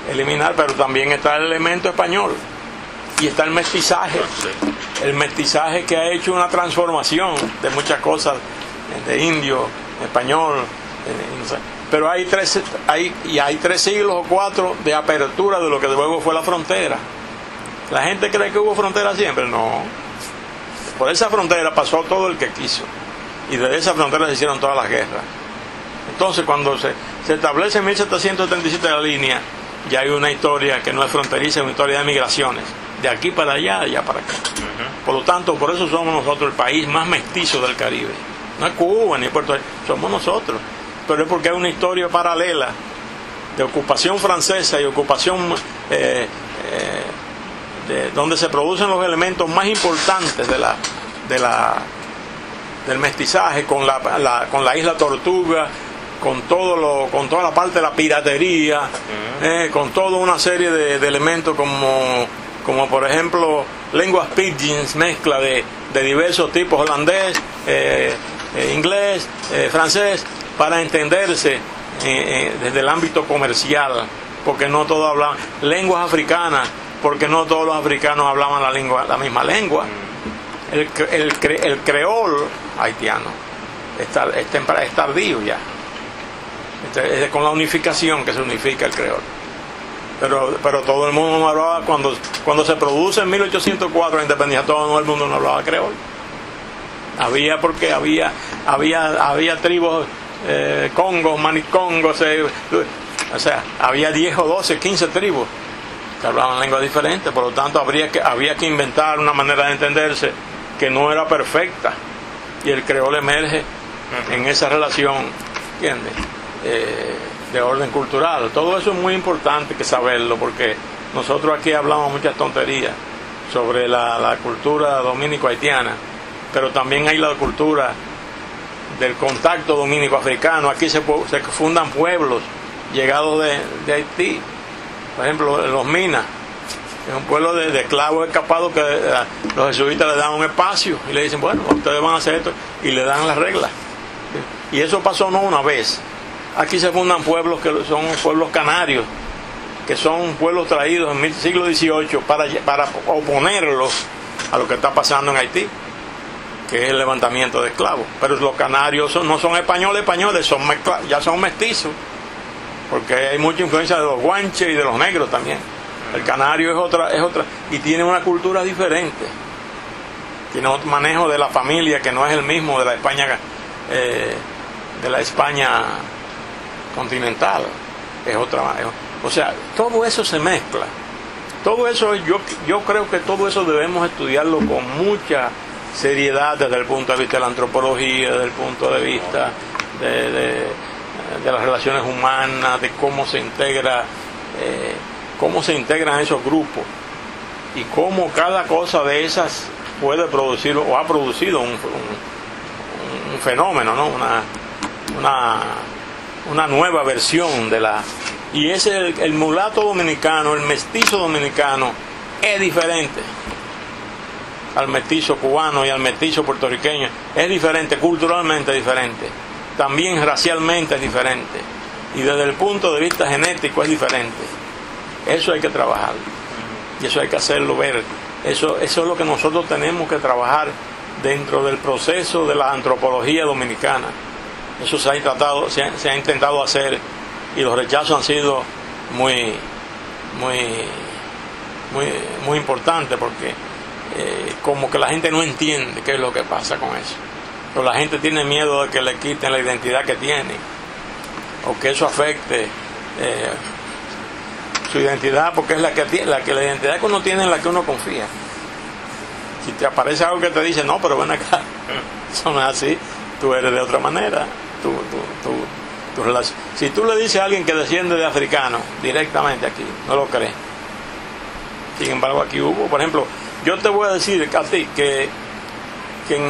eliminar, pero también está el elemento español y está el mestizaje que ha hecho una transformación de muchas cosas, de indio, español, pero hay 3 siglos o 4 de apertura de lo que luego fue la frontera. La gente cree que hubo frontera siempre, no. Por esa frontera pasó todo el que quiso y desde esa frontera se hicieron todas las guerras. Entonces cuando se establece en 1777 la línea, ya hay una historia que no es fronteriza, es una historia de migraciones, de aquí para allá, de allá para acá. Por lo tanto, por eso somos nosotros el país más mestizo del Caribe. No es Cuba ni Puerto Rico, somos nosotros. Pero es porque hay una historia paralela de ocupación francesa y ocupación donde se producen los elementos más importantes del mestizaje, con la isla Tortuga, con toda la parte de la piratería, con toda una serie de elementos como por ejemplo lenguas pidgins, mezcla de diversos tipos, holandés, inglés, francés, para entenderse desde el ámbito comercial, porque no todos hablan lenguas africanas, porque no todos los africanos hablaban la misma lengua. El creol haitiano es tardío ya. Es con la unificación que se unifica el creol. Pero todo el mundo no hablaba, cuando se produce en 1804 la independencia, todo el mundo no hablaba creol. Porque había tribus, congos, manicongos, o sea, había 10 o 12, 15 tribus que hablaban lenguas diferentes, por lo tanto había que inventar una manera de entenderse que no era perfecta, y el creol emerge en esa relación, ¿entiendes? De orden cultural. Todo eso es muy importante que saberlo, porque nosotros aquí hablamos muchas tonterías sobre la cultura dominico-haitiana, pero también hay la cultura del contacto dominico-africano. Aquí se fundan pueblos llegados de Haití, por ejemplo Los Minas, es un pueblo de esclavos escapados que los jesuitas le dan un espacio y le dicen, bueno, ustedes van a hacer esto, y le dan las reglas. Y eso pasó no una vez. Aquí se fundan pueblos que son pueblos canarios, que son pueblos traídos en el siglo XVIII para oponerlos a lo que está pasando en Haití, que es el levantamiento de esclavos. Pero los canarios no son españoles, ya son mestizos, porque hay mucha influencia de los guanches y de los negros también. El canario es otra, y tiene una cultura diferente, tiene otro manejo de la familia que no es el mismo de la España continental, es otra. O sea, todo eso se mezcla. Todo eso, yo creo que todo eso debemos estudiarlo con mucha seriedad desde el punto de vista de la antropología, desde el punto de vista de las relaciones humanas, de cómo se integran esos grupos y cómo cada cosa de esas puede producir o ha producido un fenómeno, ¿no? una nueva versión de la... Y ese, el mulato dominicano, el mestizo dominicano, es diferente al mestizo cubano y al mestizo puertorriqueño. Es diferente, culturalmente diferente, también racialmente es diferente, y desde el punto de vista genético es diferente. Eso hay que trabajar, y eso hay que hacerlo ver. Eso es lo que nosotros tenemos que trabajar dentro del proceso de la antropología dominicana. Eso se ha intentado hacer, y los rechazos han sido muy importantes, porque como que la gente no entiende qué es lo que pasa con eso. Pero la gente tiene miedo de que le quiten la identidad que tiene, o que eso afecte su identidad, porque es la identidad que uno tiene, en la que uno confía. Si te aparece algo que te dice, no, pero ven acá, eso no es así, tú eres de otra manera. Si tú le dices a alguien que desciende de africano directamente aquí, no lo cree. Sin embargo, aquí hubo, por ejemplo, yo te voy a decir a ti que en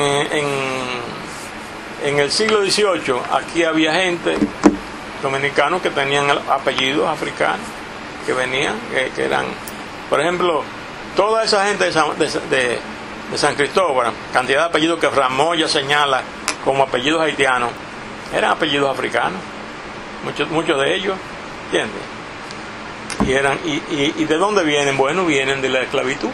el siglo XVIII aquí había gente, dominicanos, que tenían apellidos africanos, que venían, que eran, por ejemplo, toda esa gente de San Cristóbal, cantidad de apellidos que Ramoya señala como apellidos haitianos, eran apellidos africanos, muchos de ellos, ¿entiendes? ¿Y de dónde vienen? Bueno, vienen de la esclavitud,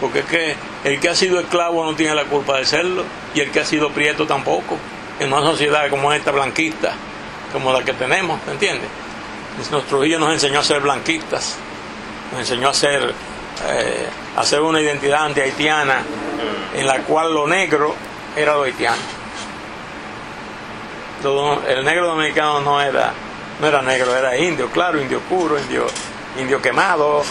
porque es que el que ha sido esclavo no tiene la culpa de serlo, y el que ha sido prieto tampoco, en una sociedad como esta, blanquista, como la que tenemos, ¿entiendes? Nuestro hijo nos enseñó a ser blanquistas, nos enseñó a hacer una identidad anti-haitiana, en la cual lo negro era lo haitiano. El negro dominicano no era negro, era indio, claro, indio puro, indio quemado.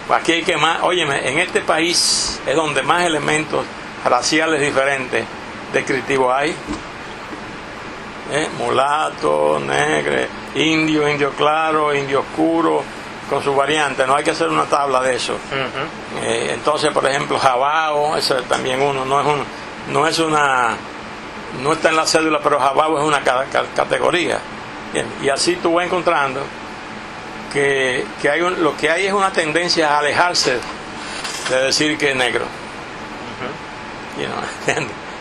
Aquí hay quemado. Óyeme, en este país es donde más elementos raciales diferentes descriptivos hay. Mulato, negro, indio claro, indio oscuro, con su variante. No hay que hacer una tabla de eso. Entonces, por ejemplo, jabao, eso es también uno, no está en la cédula, pero jabao es una categoría. Bien, y así tú vas encontrando que lo que hay es una tendencia a alejarse de decir que es negro.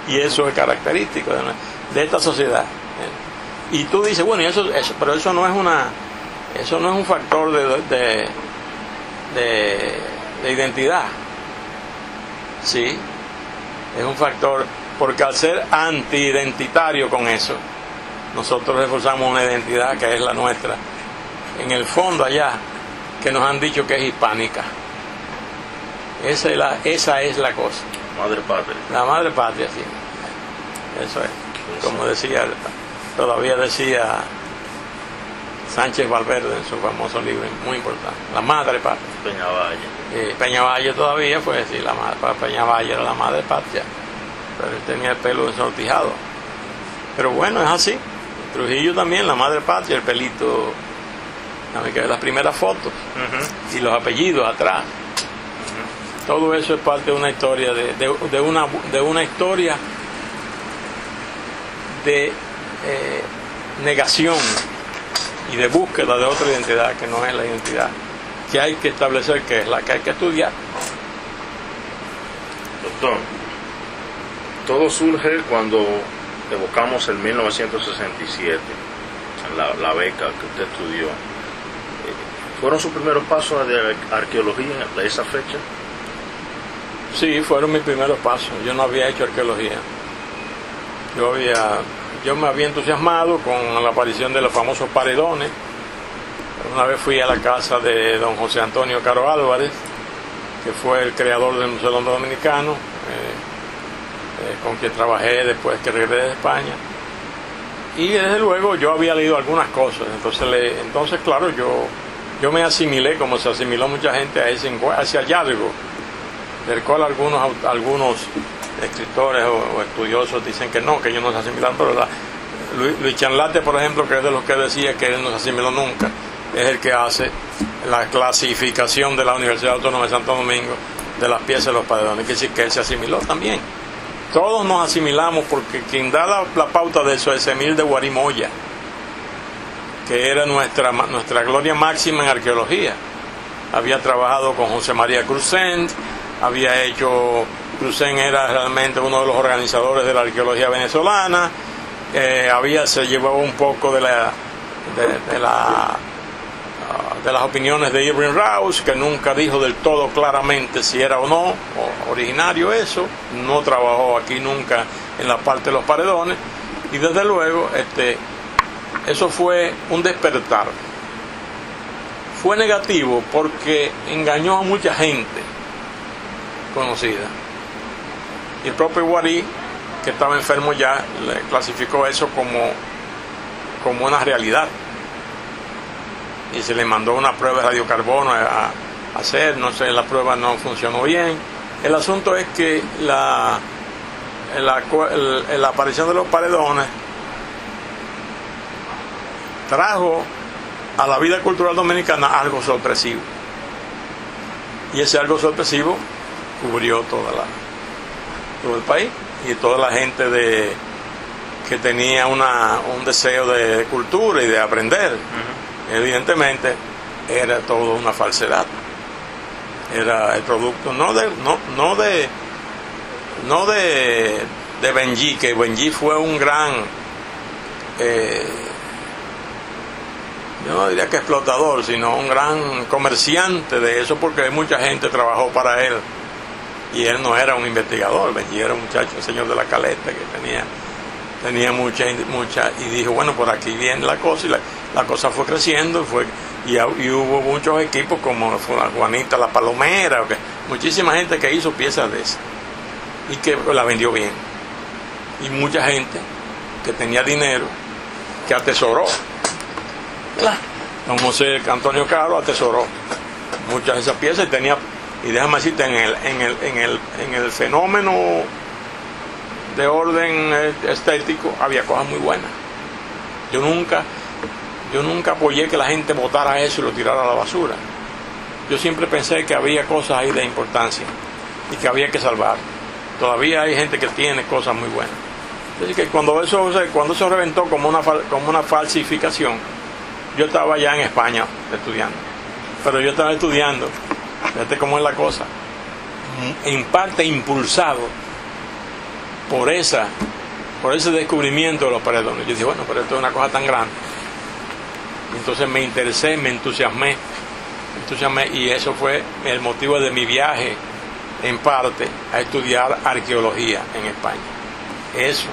Y eso es característico de esta sociedad. Y tú dices, bueno, pero eso no es un factor de identidad. Sí, es un factor, porque al ser anti-identitario con eso, nosotros reforzamos una identidad que es la nuestra, en el fondo allá, que nos han dicho que es hispánica. Esa es la cosa. Madre patria. La madre patria, sí. Eso es. Como todavía decía Sánchez Valverde en su famoso libro, muy importante, La madre patria. Peñavalle. Peñavalle todavía fue decir, Peñavalle era la madre patria, pero él tenía el pelo ensortijado. Pero bueno, es así. Trujillo también, la madre patria, el pelito, las primeras fotos, y los apellidos atrás. Todo eso es parte de una historia, de una historia de negación y de búsqueda de otra identidad que no es la identidad que hay que establecer, que es la que hay que estudiar. Doctor, todo surge cuando evocamos el 1967, la beca que usted estudió. ¿Fueron sus primeros pasos de arqueología de esa fecha? Sí, fueron mis primeros pasos. Yo no había hecho arqueología. Yo me había entusiasmado con la aparición de los famosos paredones. Una vez fui a la casa de don José Antonio Caro Álvarez, que fue el creador del Museo Dominicano, con quien trabajé después que regresé de España. Y desde luego yo había leído algunas cosas. Entonces claro, yo me asimilé, como se asimiló mucha gente, a ese hallazgo, del cual algunos escritores o estudiosos dicen que no, que ellos no se asimilaron, pero Luis Chanlate, por ejemplo, que es de los que decía que él no se asimiló nunca, es el que hace la clasificación de la Universidad Autónoma de Santo Domingo de las piezas de los paredones, que decir que él se asimiló también. todos nos asimilamos, porque quien da la pauta de eso es Emil de Guarimoya, que era nuestra gloria máxima en arqueología. Había trabajado con José María Cruzent, Cruzent era realmente uno de los organizadores de la arqueología venezolana, se llevaba un poco de las opiniones de Irving Rouse, que nunca dijo del todo claramente si era o no originario eso, no trabajó aquí nunca en la parte de los paredones, y desde luego eso fue un despertar. Fue negativo porque engañó a mucha gente conocida, y el propio Guarí, que estaba enfermo ya, le clasificó eso como una realidad, y se le mandó una prueba de radiocarbono a hacer. No sé, la prueba no funcionó bien. El asunto es que la aparición de los paredones trajo a la vida cultural dominicana algo sorpresivo, y ese algo sorpresivo cubrió todo el país, y toda la gente que tenía un deseo de cultura y de aprender. Evidentemente era todo una falsedad, era el producto no de Benji, que Benji fue un gran yo no diría que explotador, sino un gran comerciante de eso, porque mucha gente trabajó para él, y él no era un investigador. Benji era un muchacho, el señor de la caleta, que tenía mucha, y dijo, bueno, por aquí viene la cosa, y la cosa fue creciendo, y hubo muchos equipos como Juanita la Palomera, muchísima gente que hizo piezas de esas y que la vendió bien, y mucha gente que tenía dinero que atesoró. Don José Antonio Caro atesoró muchas de esas piezas, y déjame decirte, en el fenómeno de orden estético había cosas muy buenas. Yo nunca apoyé que la gente botara eso y lo tirara a la basura. Yo siempre pensé que había cosas ahí de importancia y que había que salvar. Todavía hay gente que tiene cosas muy buenas. Así que cuando eso reventó como una falsificación, yo estaba ya en España estudiando. Pero yo estaba estudiando, fíjate cómo es la cosa, en parte impulsado por ese descubrimiento de los paredones. Yo dije, bueno, pero esto es una cosa tan grande. Entonces me interesé, me entusiasmé, y eso fue el motivo de mi viaje, en parte, a estudiar arqueología en España. Eso.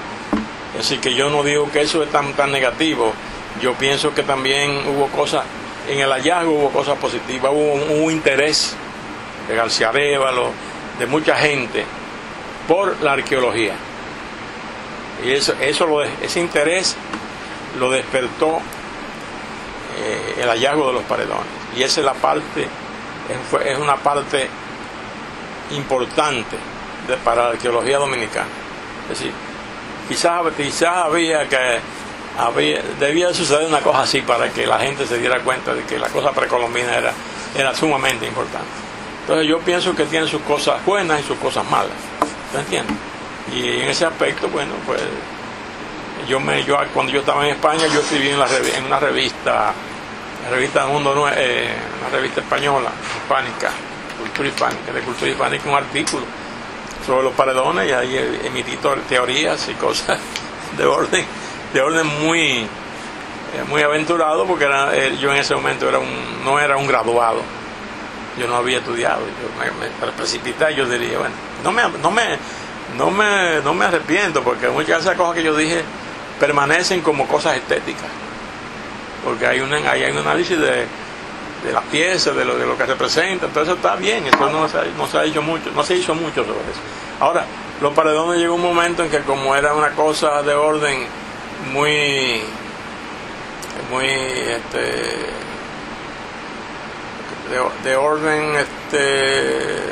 Así que yo no digo que eso es tan negativo. Yo pienso que también hubo cosas, en el hallazgo hubo cosas positivas, hubo un interés de García Arévalo, de mucha gente, por la arqueología. Y ese interés lo despertó el hallazgo de los paredones. Y esa es una parte importante para la arqueología dominicana. Es decir, quizás debía suceder una cosa así para que la gente se diera cuenta de que la cosa precolombina era sumamente importante. Entonces yo pienso que tiene sus cosas buenas y sus cosas malas, ¿te entiendes? Y en ese aspecto, bueno, pues cuando yo estaba en España, yo escribí en una revista Mundo Nuevo, una revista española, hispánica, de cultura hispánica, un artículo sobre los paredones, y ahí emití teorías y cosas de orden muy aventurado, porque yo en ese momento no era un graduado, yo no había estudiado, yo me precipité. Yo diría, bueno, no me arrepiento, porque muchas de esas cosas que yo dije permanecen como cosas estéticas, porque hay un análisis de las piezas, de lo que representa. Entonces está bien, eso no se hizo mucho sobre eso. Ahora, los paredones llegó un momento en que, como era una cosa de orden muy de orden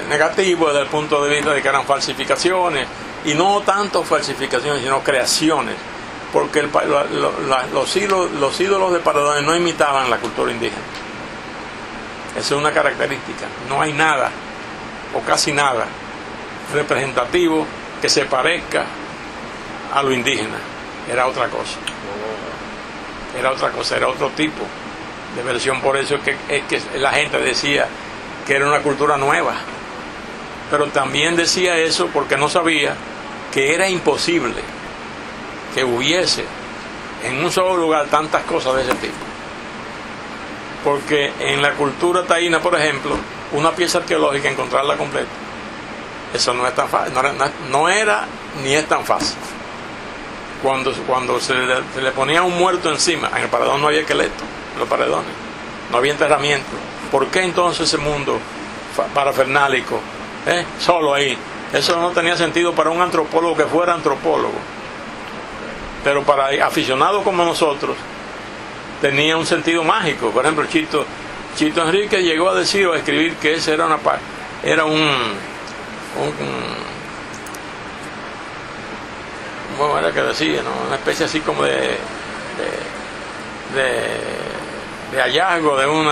negativo, desde el punto de vista de que eran falsificaciones, y no tanto falsificaciones sino creaciones, porque los ídolos de paredones no imitaban la cultura indígena. Esa es una característica. No hay nada, o casi nada, representativo que se parezca a lo indígena. Era otra cosa. Era otra cosa, era otro tipo de versión. Por eso es que la gente decía que era una cultura nueva. Pero también decía eso porque no sabía que era imposible que hubiese en un solo lugar tantas cosas de ese tipo. Porque en la cultura taína, por ejemplo, una pieza arqueológica, encontrarla completa, eso no es tan fácil, no era ni es tan fácil. Cuando se le ponía un muerto encima, en el paredón no había esqueleto, en los paredones, no había enterramiento. ¿Por qué entonces ese mundo parafernálico, solo ahí? Eso no tenía sentido para un antropólogo que fuera antropólogo. Pero para aficionados como nosotros, tenía un sentido mágico. Por ejemplo, Chito Enrique llegó a decir o a escribir que ese era ¿cómo era que decía? ¿No? Una especie así como de hallazgo de un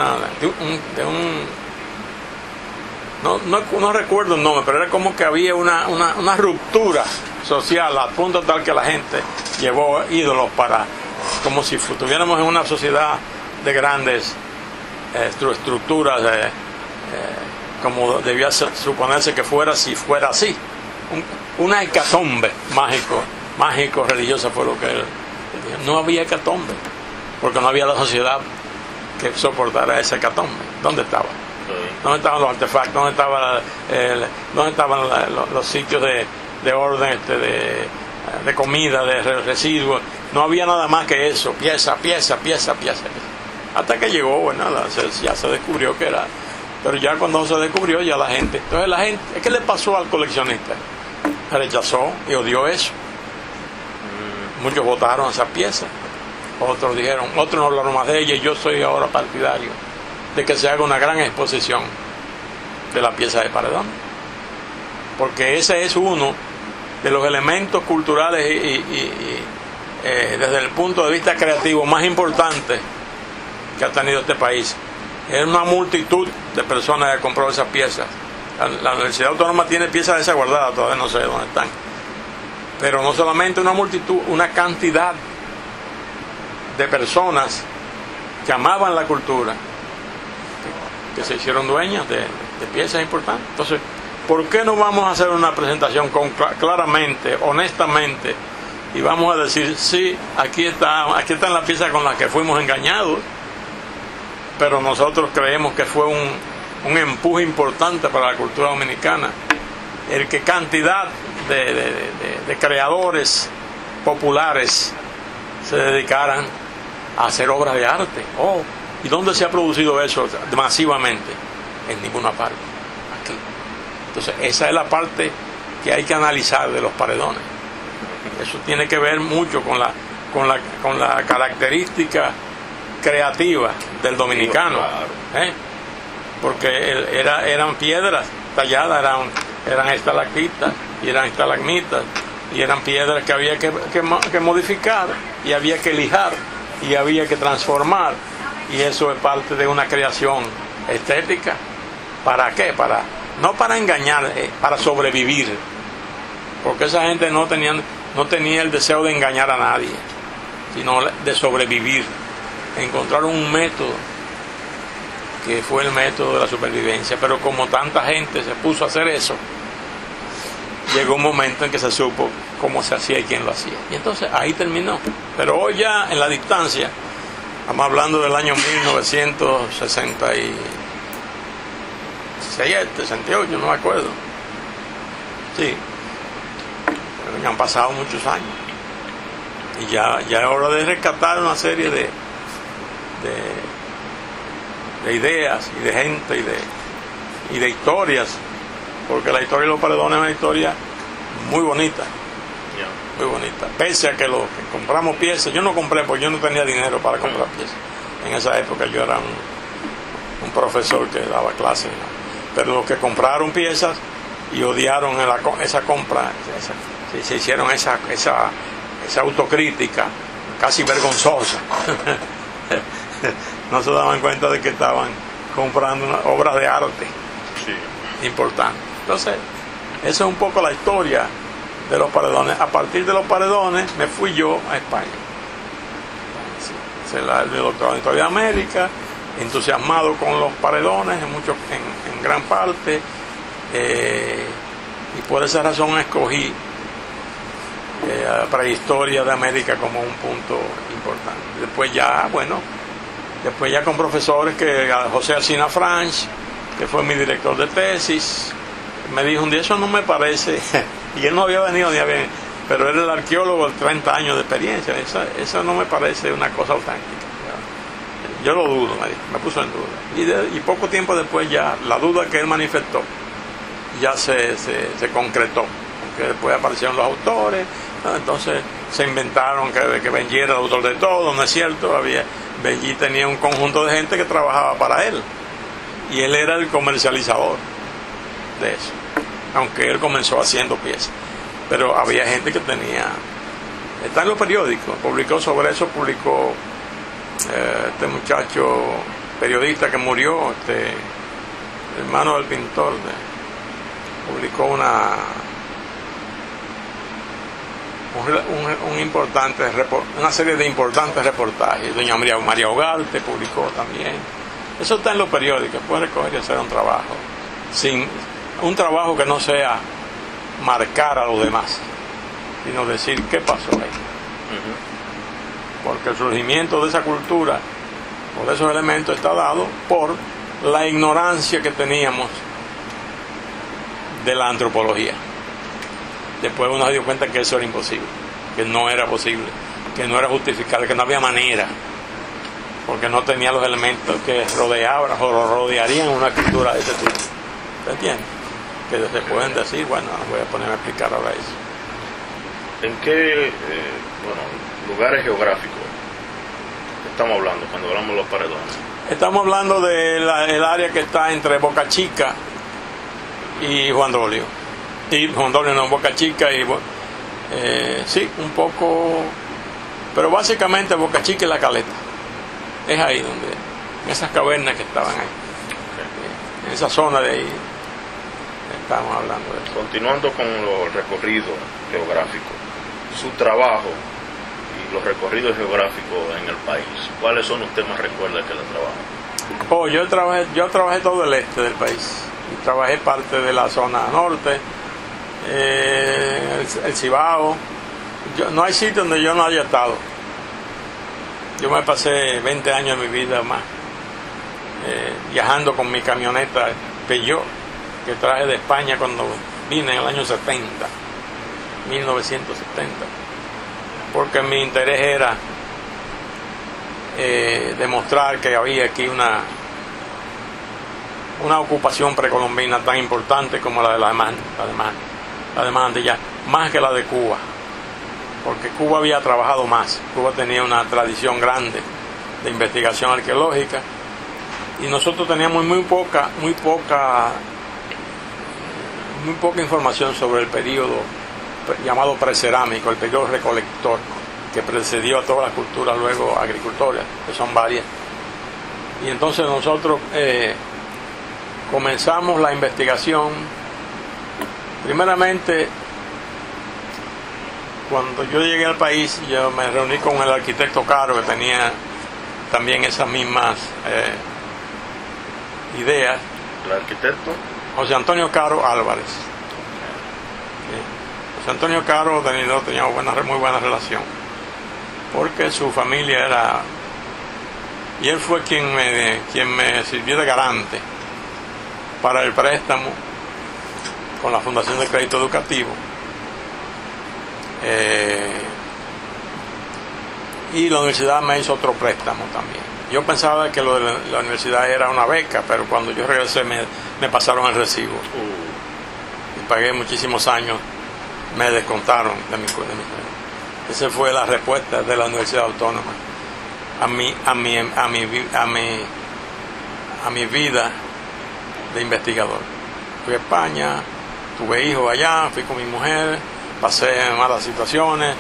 no recuerdo el nombre, pero era como que había una ruptura social al punto tal que la gente llevó ídolos para, como si estuviéramos en una sociedad de grandes estructuras, como debía suponerse que fuera, si fuera así. Una hecatombe mágico religiosa fue lo que él dijo. No había hecatombe, porque no había la sociedad que soportara esa hecatombe. ¿Dónde estaba? ¿Dónde estaban los artefactos? ¿Dónde estaban los sitios de orden, de comida, de residuos? No había nada más que eso, pieza. Hasta que llegó, bueno, ya se descubrió que era. Pero ya cuando se descubrió, ya la gente. Entonces la gente, ¿qué le pasó al coleccionista? Rechazó y odió eso. Muchos votaron esa pieza. Otros no hablaron más de ella, y yo soy ahora partidario de que se haga una gran exposición de la pieza de paredón, porque ese es uno de los elementos culturales y desde el punto de vista creativo más importantes que ha tenido este país. Es una multitud de personas que compró esas piezas. La Universidad Autónoma tiene piezas de esas guardadas, todavía no sé dónde están, pero no solamente una multitud, una cantidad de personas que amaban la cultura, que se hicieron dueñas de piezas importantes. Entonces, ¿por qué no vamos a hacer una presentación claramente, honestamente, y vamos a decir, sí, aquí están las piezas con las que fuimos engañados, pero nosotros creemos que fue un empuje importante para la cultura dominicana, el que cantidad de creadores populares se dedicaran a hacer obras de arte? ¿Y dónde se ha producido eso masivamente? En ninguna parte. Aquí. Entonces, esa es la parte que hay que analizar de los paredones. Eso tiene que ver mucho con la característica creativa del dominicano. Porque eran piedras talladas, eran estalactitas y eran estalagmitas, y eran piedras que había que modificar, y había que lijar, y había que transformar. Y eso es parte de una creación estética. ¿Para qué? No para engañar, para sobrevivir. Porque esa gente no tenía el deseo de engañar a nadie, sino de sobrevivir. Encontrar un método que fue el método de la supervivencia. Pero como tanta gente se puso a hacer eso, llegó un momento en que se supo cómo se hacía y quién lo hacía. Y entonces ahí terminó. Pero hoy ya en la distancia, estamos hablando del año 1967, 68, no me acuerdo. Sí, pero ya han pasado muchos años. Y ya es hora de rescatar una serie de ideas y de gente y de historias, porque la historia de los paredones es una historia muy bonita. Muy bonita, pese a que los que compramos piezas, yo no compré porque yo no tenía dinero para comprar piezas. En esa época yo era un profesor que daba clases, ¿no? Pero los que compraron piezas y odiaron esa compra, se hicieron esa autocrítica casi vergonzosa. No se daban cuenta de que estaban comprando una obra de arte importante. Entonces, esa es un poco la historia de los Paredones. A partir de los Paredones me fui yo a España. Hice el doctorado en Historia de América, entusiasmado con los Paredones en gran parte, y por esa razón escogí la prehistoria de América como un punto importante. Después ya con profesores José Alsina Franch, que fue mi director de tesis, me dijo un día, eso no me parece, y él no había venido ni había, pero era el arqueólogo de 30 años de experiencia, eso no me parece una cosa auténtica. Yo lo dudo, me puso en duda. Y poco tiempo después ya la duda que él manifestó ya se concretó, porque después aparecieron los autores, ¿no? Entonces se inventaron que Benjy era el autor de todo, no es cierto, Benjy tenía un conjunto de gente que trabajaba para él, y él era el comercializador de eso, aunque él comenzó haciendo piezas, pero había gente que está en los periódicos, publicó sobre eso, este muchacho periodista que murió, hermano del pintor, publicó una serie de importantes reportajes. Doña María Ugarte publicó también. Eso está en los periódicos, puede recoger y hacer un trabajo que no sea marcar a los demás, sino decir qué pasó ahí. Porque el surgimiento de esa cultura o de esos elementos está dado por la ignorancia que teníamos de la antropología. Después uno se dio cuenta que eso era imposible, que no era posible, que no era justificable, que no había manera, porque no tenía los elementos que rodearían una cultura de ese tipo. ¿Se entiende? Que se pueden decir, bueno, voy a ponerme a explicar ahora eso. ¿En qué lugares geográficos estamos hablando cuando hablamos de los Paredones? Estamos hablando del área que está entre Boca Chica y Juan Dolio. Y Juan Dolio no, Boca Chica y sí, un poco, pero básicamente Boca Chica y La Caleta. Es ahí donde, en esas cavernas que estaban ahí. Okay. En esa zona de ahí estamos hablando de eso. Continuando con los recorridos geográficos, su trabajo y los recorridos geográficos en el país, ¿cuáles son los temas recuerda que le trabajan? Yo trabajé todo el este del país. Y trabajé parte de la zona norte, el Cibao. No hay sitio donde yo no haya estado. Yo me pasé 20 años de mi vida más viajando con mi camioneta Peugeot, que traje de España cuando vine en el año 1970, porque mi interés era demostrar que había aquí una ocupación precolombina tan importante como la de la demanda ya, más que la de Cuba, porque Cuba había trabajado más. Cuba tenía una tradición grande de investigación arqueológica y nosotros teníamos muy poca información sobre el periodo llamado precerámico, el periodo recolector, que precedió a todas las culturas luego agricultoras, que son varias. Y entonces nosotros comenzamos la investigación. Primeramente, cuando yo llegué al país, yo me reuní con el arquitecto Caro, que tenía también esas mismas ideas. ¿El arquitecto? José Antonio Caro Álvarez. José Antonio Caro teníamos muy buena relación, porque su familia era, y él fue quien me sirvió de garante para el préstamo con la Fundación de Crédito Educativo, y la universidad me hizo otro préstamo también. Yo pensaba que lo de la universidad era una beca, pero cuando yo regresé me pasaron el recibo y pagué muchísimos años, me descontaron de mi crédito. Esa fue la respuesta de la Universidad Autónoma a mi vida de investigador. Fui a España, tuve hijos allá, fui con mi mujer, pasé malas situaciones.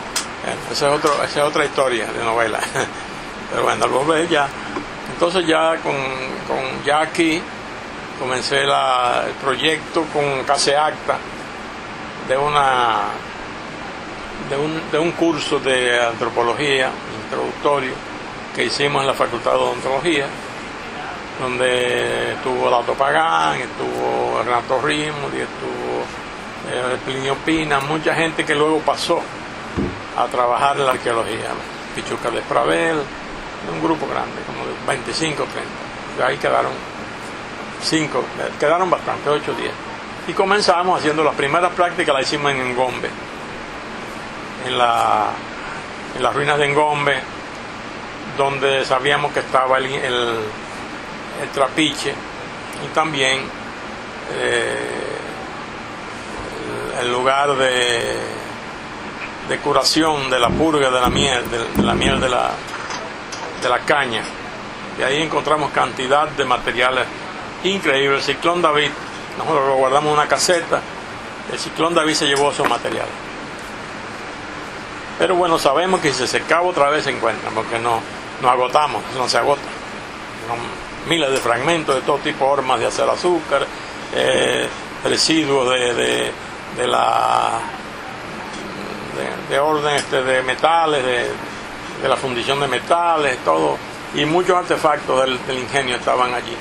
Esa es otra historia de novela. Pero bueno, al volver ya, entonces ya ya aquí comencé el proyecto con CASEACTA de una de un curso de antropología introductorio que hicimos en la Facultad de Odontología, donde estuvo Dato Pagán, estuvo Renato Rímoli, estuvo Plinio Pina, mucha gente que luego pasó a trabajar en la arqueología, Pichuca de Spravel, un grupo grande, como de 25 o 30. De ahí quedaron 5, quedaron bastante, 8 o 10. Y comenzamos haciendo las primeras prácticas, las hicimos en Engombe, en las ruinas de Engombe, donde sabíamos que estaba el trapiche y también el lugar de curación de la purga de la miel, de la caña. Y ahí encontramos cantidad de materiales increíbles. El Ciclón David, nosotros lo guardamos en una caseta, el Ciclón David se llevó esos materiales. Pero bueno, sabemos que si se secaba otra vez se encuentran, porque no agotamos, no se agota. Son miles de fragmentos de todo tipo, hormas de hacer azúcar, residuos de orden de metales, de la fundición de metales, todo, y muchos artefactos del ingenio estaban allí.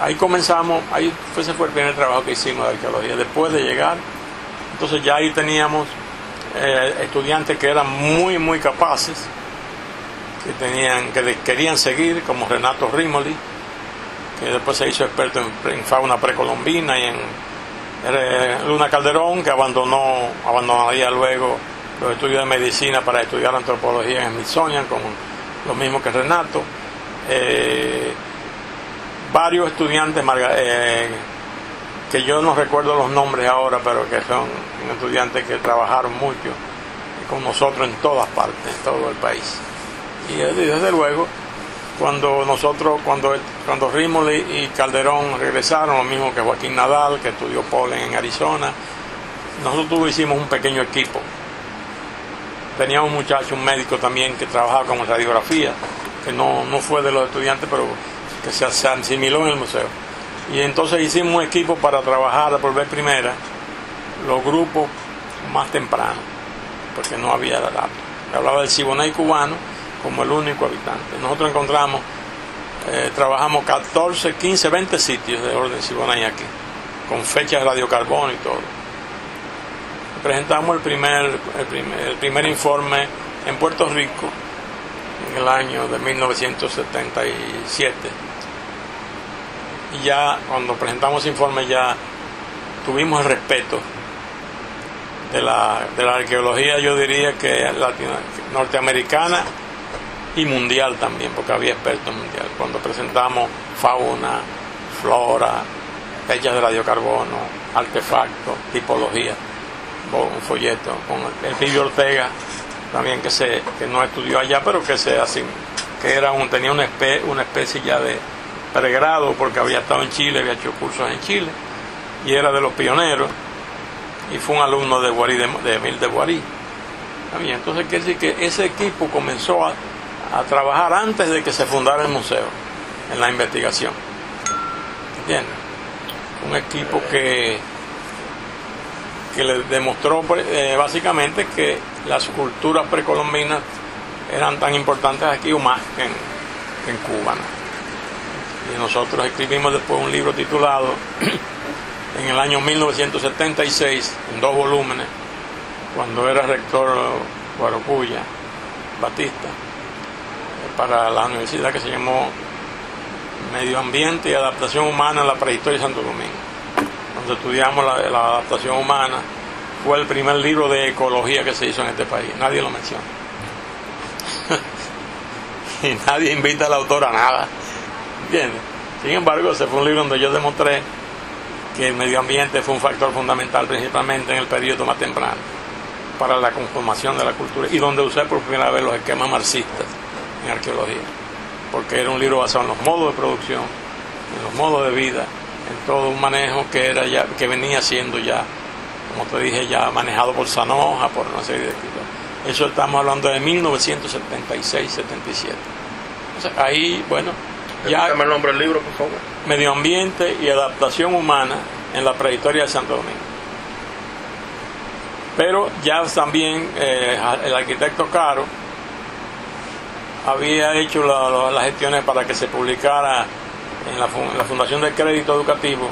Ahí comenzamos, ese fue el primer trabajo que hicimos de arqueología. Después de llegar, entonces ya ahí teníamos estudiantes que eran muy, muy capaces, que querían seguir, como Renato Rímoli, que después se hizo experto en fauna precolombina, y en Luna Calderón, que abandonaría luego los estudios de medicina para estudiar antropología en Smithsonian, como lo mismo que Renato. Varios estudiantes que yo no recuerdo los nombres ahora, pero que son estudiantes que trabajaron mucho con nosotros en todas partes, en todo el país. Y desde luego, cuando Rímoli y Calderón regresaron, lo mismo que Joaquín Nadal, que estudió polen en Arizona, nosotros hicimos un pequeño equipo. Teníamos un muchacho, un médico también, que trabajaba con radiografía, que no fue de los estudiantes, pero que se asimiló en el museo. Y entonces hicimos un equipo para trabajar por vez primera los grupos más tempranos, porque no había datos. Hablaba del Siboney cubano como el único habitante. Nosotros encontramos, trabajamos 14, 15, 20 sitios de orden Siboney aquí, con fechas de radiocarbono y todo. Presentamos el primer informe en Puerto Rico en el año de 1977. Y ya cuando presentamos ese informe ya tuvimos el respeto de la arqueología, yo diría que norteamericana y mundial también, porque había expertos mundial. Cuando presentamos fauna, flora, fechas de radiocarbono, artefactos, tipología, un folleto con el Pibio Ortega también, que no estudió allá, pero que tenía una especie ya de pregrado, porque había estado en Chile, había hecho cursos en Chile y era de los pioneros, y fue un alumno de Guarí, de Emil de Guarí. Entonces quiere decir que ese equipo comenzó a trabajar antes de que se fundara el museo, en la investigación. ¿Entiendes? Un equipo que le demostró básicamente que las culturas precolombinas eran tan importantes aquí o más que en Cuba, ¿no? Y nosotros escribimos después un libro titulado en el año 1976, en 2 volúmenes, cuando era rector Guarocuya Batista, para la universidad, que se llamó Medio Ambiente y Adaptación Humana en la Prehistoria de Santo Domingo, donde estudiamos la adaptación humana. Fue el primer libro de ecología que se hizo en este país, nadie lo menciona. Y nadie invita al autor a nada, ¿entiendes? Sin embargo, ese fue un libro donde yo demostré que el medio ambiente fue un factor fundamental, principalmente en el periodo más temprano, para la conformación de la cultura, y donde usé por primera vez los esquemas marxistas en arqueología, porque era un libro basado en los modos de producción, en los modos de vida, en todo un manejo que venía siendo ya, como te dije, ya manejado por Sanoja, por una serie de escritores. Eso estamos hablando de 1976-77. Entonces, ahí, bueno, ya... Dígame el nombre del libro, por favor. Medio Ambiente y Adaptación Humana en la Prehistoria de Santo Domingo. Pero ya también el arquitecto Caro había hecho las gestiones para que se publicara en la Fundación de Crédito Educativo,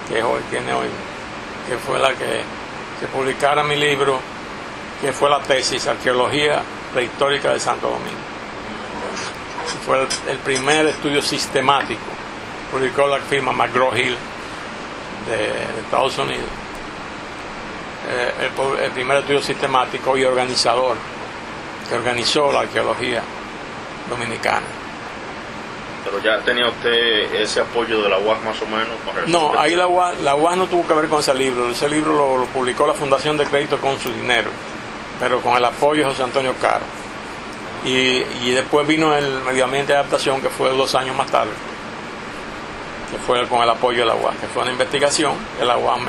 que tiene hoy, que fue la que se publicara mi libro, que fue la tesis Arqueología Prehistórica de Santo Domingo. Fue el primer estudio sistemático, publicó la firma McGraw-Hill de Estados Unidos. El primer estudio sistemático y organizador que organizó la arqueología dominicana. Pero ya tenía usted ese apoyo de la UAS más o menos. No, ahí la UAS no tuvo que ver con ese libro. Ese libro lo publicó la Fundación de Crédito con su dinero, pero con el apoyo de José Antonio Caro. Y después vino el Medio Ambiente de Adaptación, que fue 2 años más tarde, que fue con el apoyo de la UAS, que fue una investigación que la UAS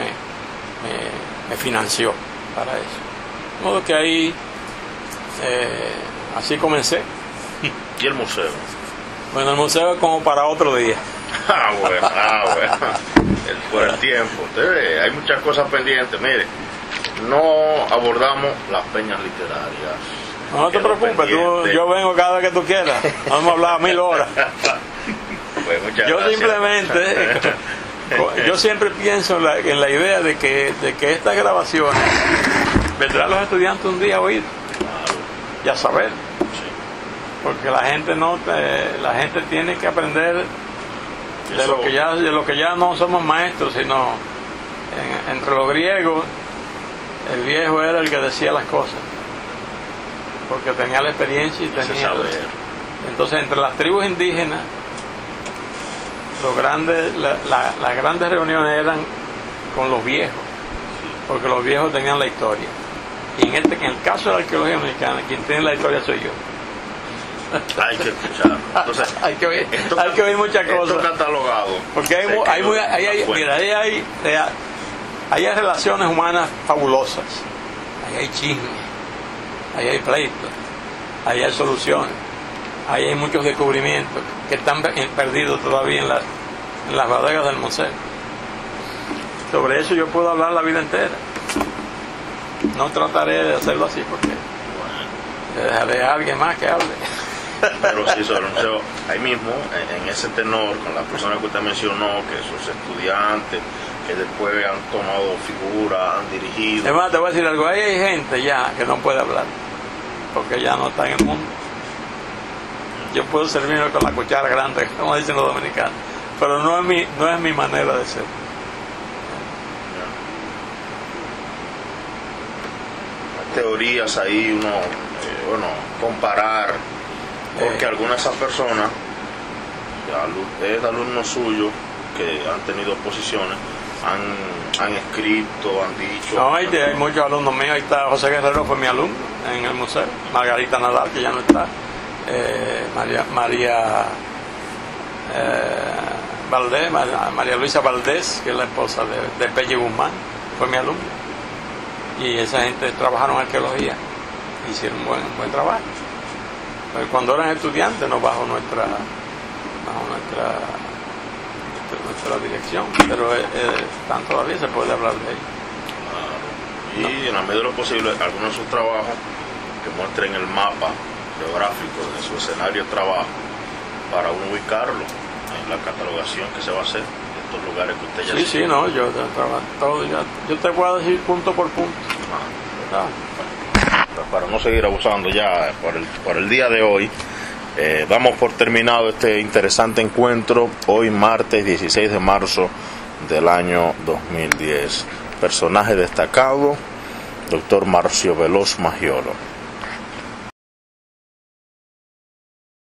me financió para eso. De modo que ahí así comencé. ¿Y el museo? Bueno, el museo es como para otro día. Bueno. Por el tiempo. Usted ve, hay muchas cosas pendientes. Mire, no abordamos las peñas literarias. No te preocupes, yo vengo cada vez que tú quieras. Vamos a hablar 1000 horas. Pues muchas yo gracias. Simplemente, yo siempre pienso en la idea de que estas grabaciones vendrán los estudiantes un día a oír y a saber. Porque la gente tiene que aprender de lo que ya no somos maestros, sino entre los griegos el viejo era el que decía las cosas, porque tenía la experiencia y tenía saber. Entonces entre las tribus indígenas las grandes reuniones eran con los viejos, porque los viejos tenían la historia, y en el caso de la arqueología dominicana quien tiene la historia soy yo. Hay que escuchar. Entonces, hay que oír muchas cosas. Esto catalogado. Porque hay relaciones humanas fabulosas. Ahí hay chismes, ahí hay pleitos, ahí hay soluciones, ahí hay muchos descubrimientos que están perdidos todavía en las bodegas del museo. Sobre eso yo puedo hablar la vida entera. No trataré de hacerlo así porque dejaré a alguien más que hable. Pero sí, sobre el museo, ahí mismo, en ese tenor, con las personas que usted mencionó, que sus estudiantes, que después han tomado figura, han dirigido. Además, te voy a decir algo, ahí hay gente ya que no puede hablar, porque ya no está en el mundo. Yo puedo servirme con la cuchara grande, como dicen los dominicanos, pero no es mi manera de ser. Teorías ahí comparar, porque algunas de esas personas, alumnos suyos que han tenido posiciones, han escrito, han dicho. No, hay muchos alumnos míos. Ahí está José Guerrero, fue mi alumno en el museo. Margarita Nadal, que ya no está. María Luisa Valdés, que es la esposa de Pelle Guzmán, fue mi alumno. Y esa gente trabajaron en arqueología, hicieron un buen trabajo. Pero cuando eran estudiantes, no bajo nuestra dirección, pero todavía se puede hablar de ellos. Y en la medida de lo posible, algunos de sus trabajos que muestren el mapa geográfico de su escenario de trabajo para uno ubicarlo en la catalogación que se va a hacer de estos lugares que usted ya Sí, no, yo te voy a decir punto por punto. Pues para no seguir abusando ya por el día de hoy, damos por terminado este interesante encuentro hoy martes 16 de marzo del año 2010. Personaje destacado, doctor Marcio Veloz Maggiolo.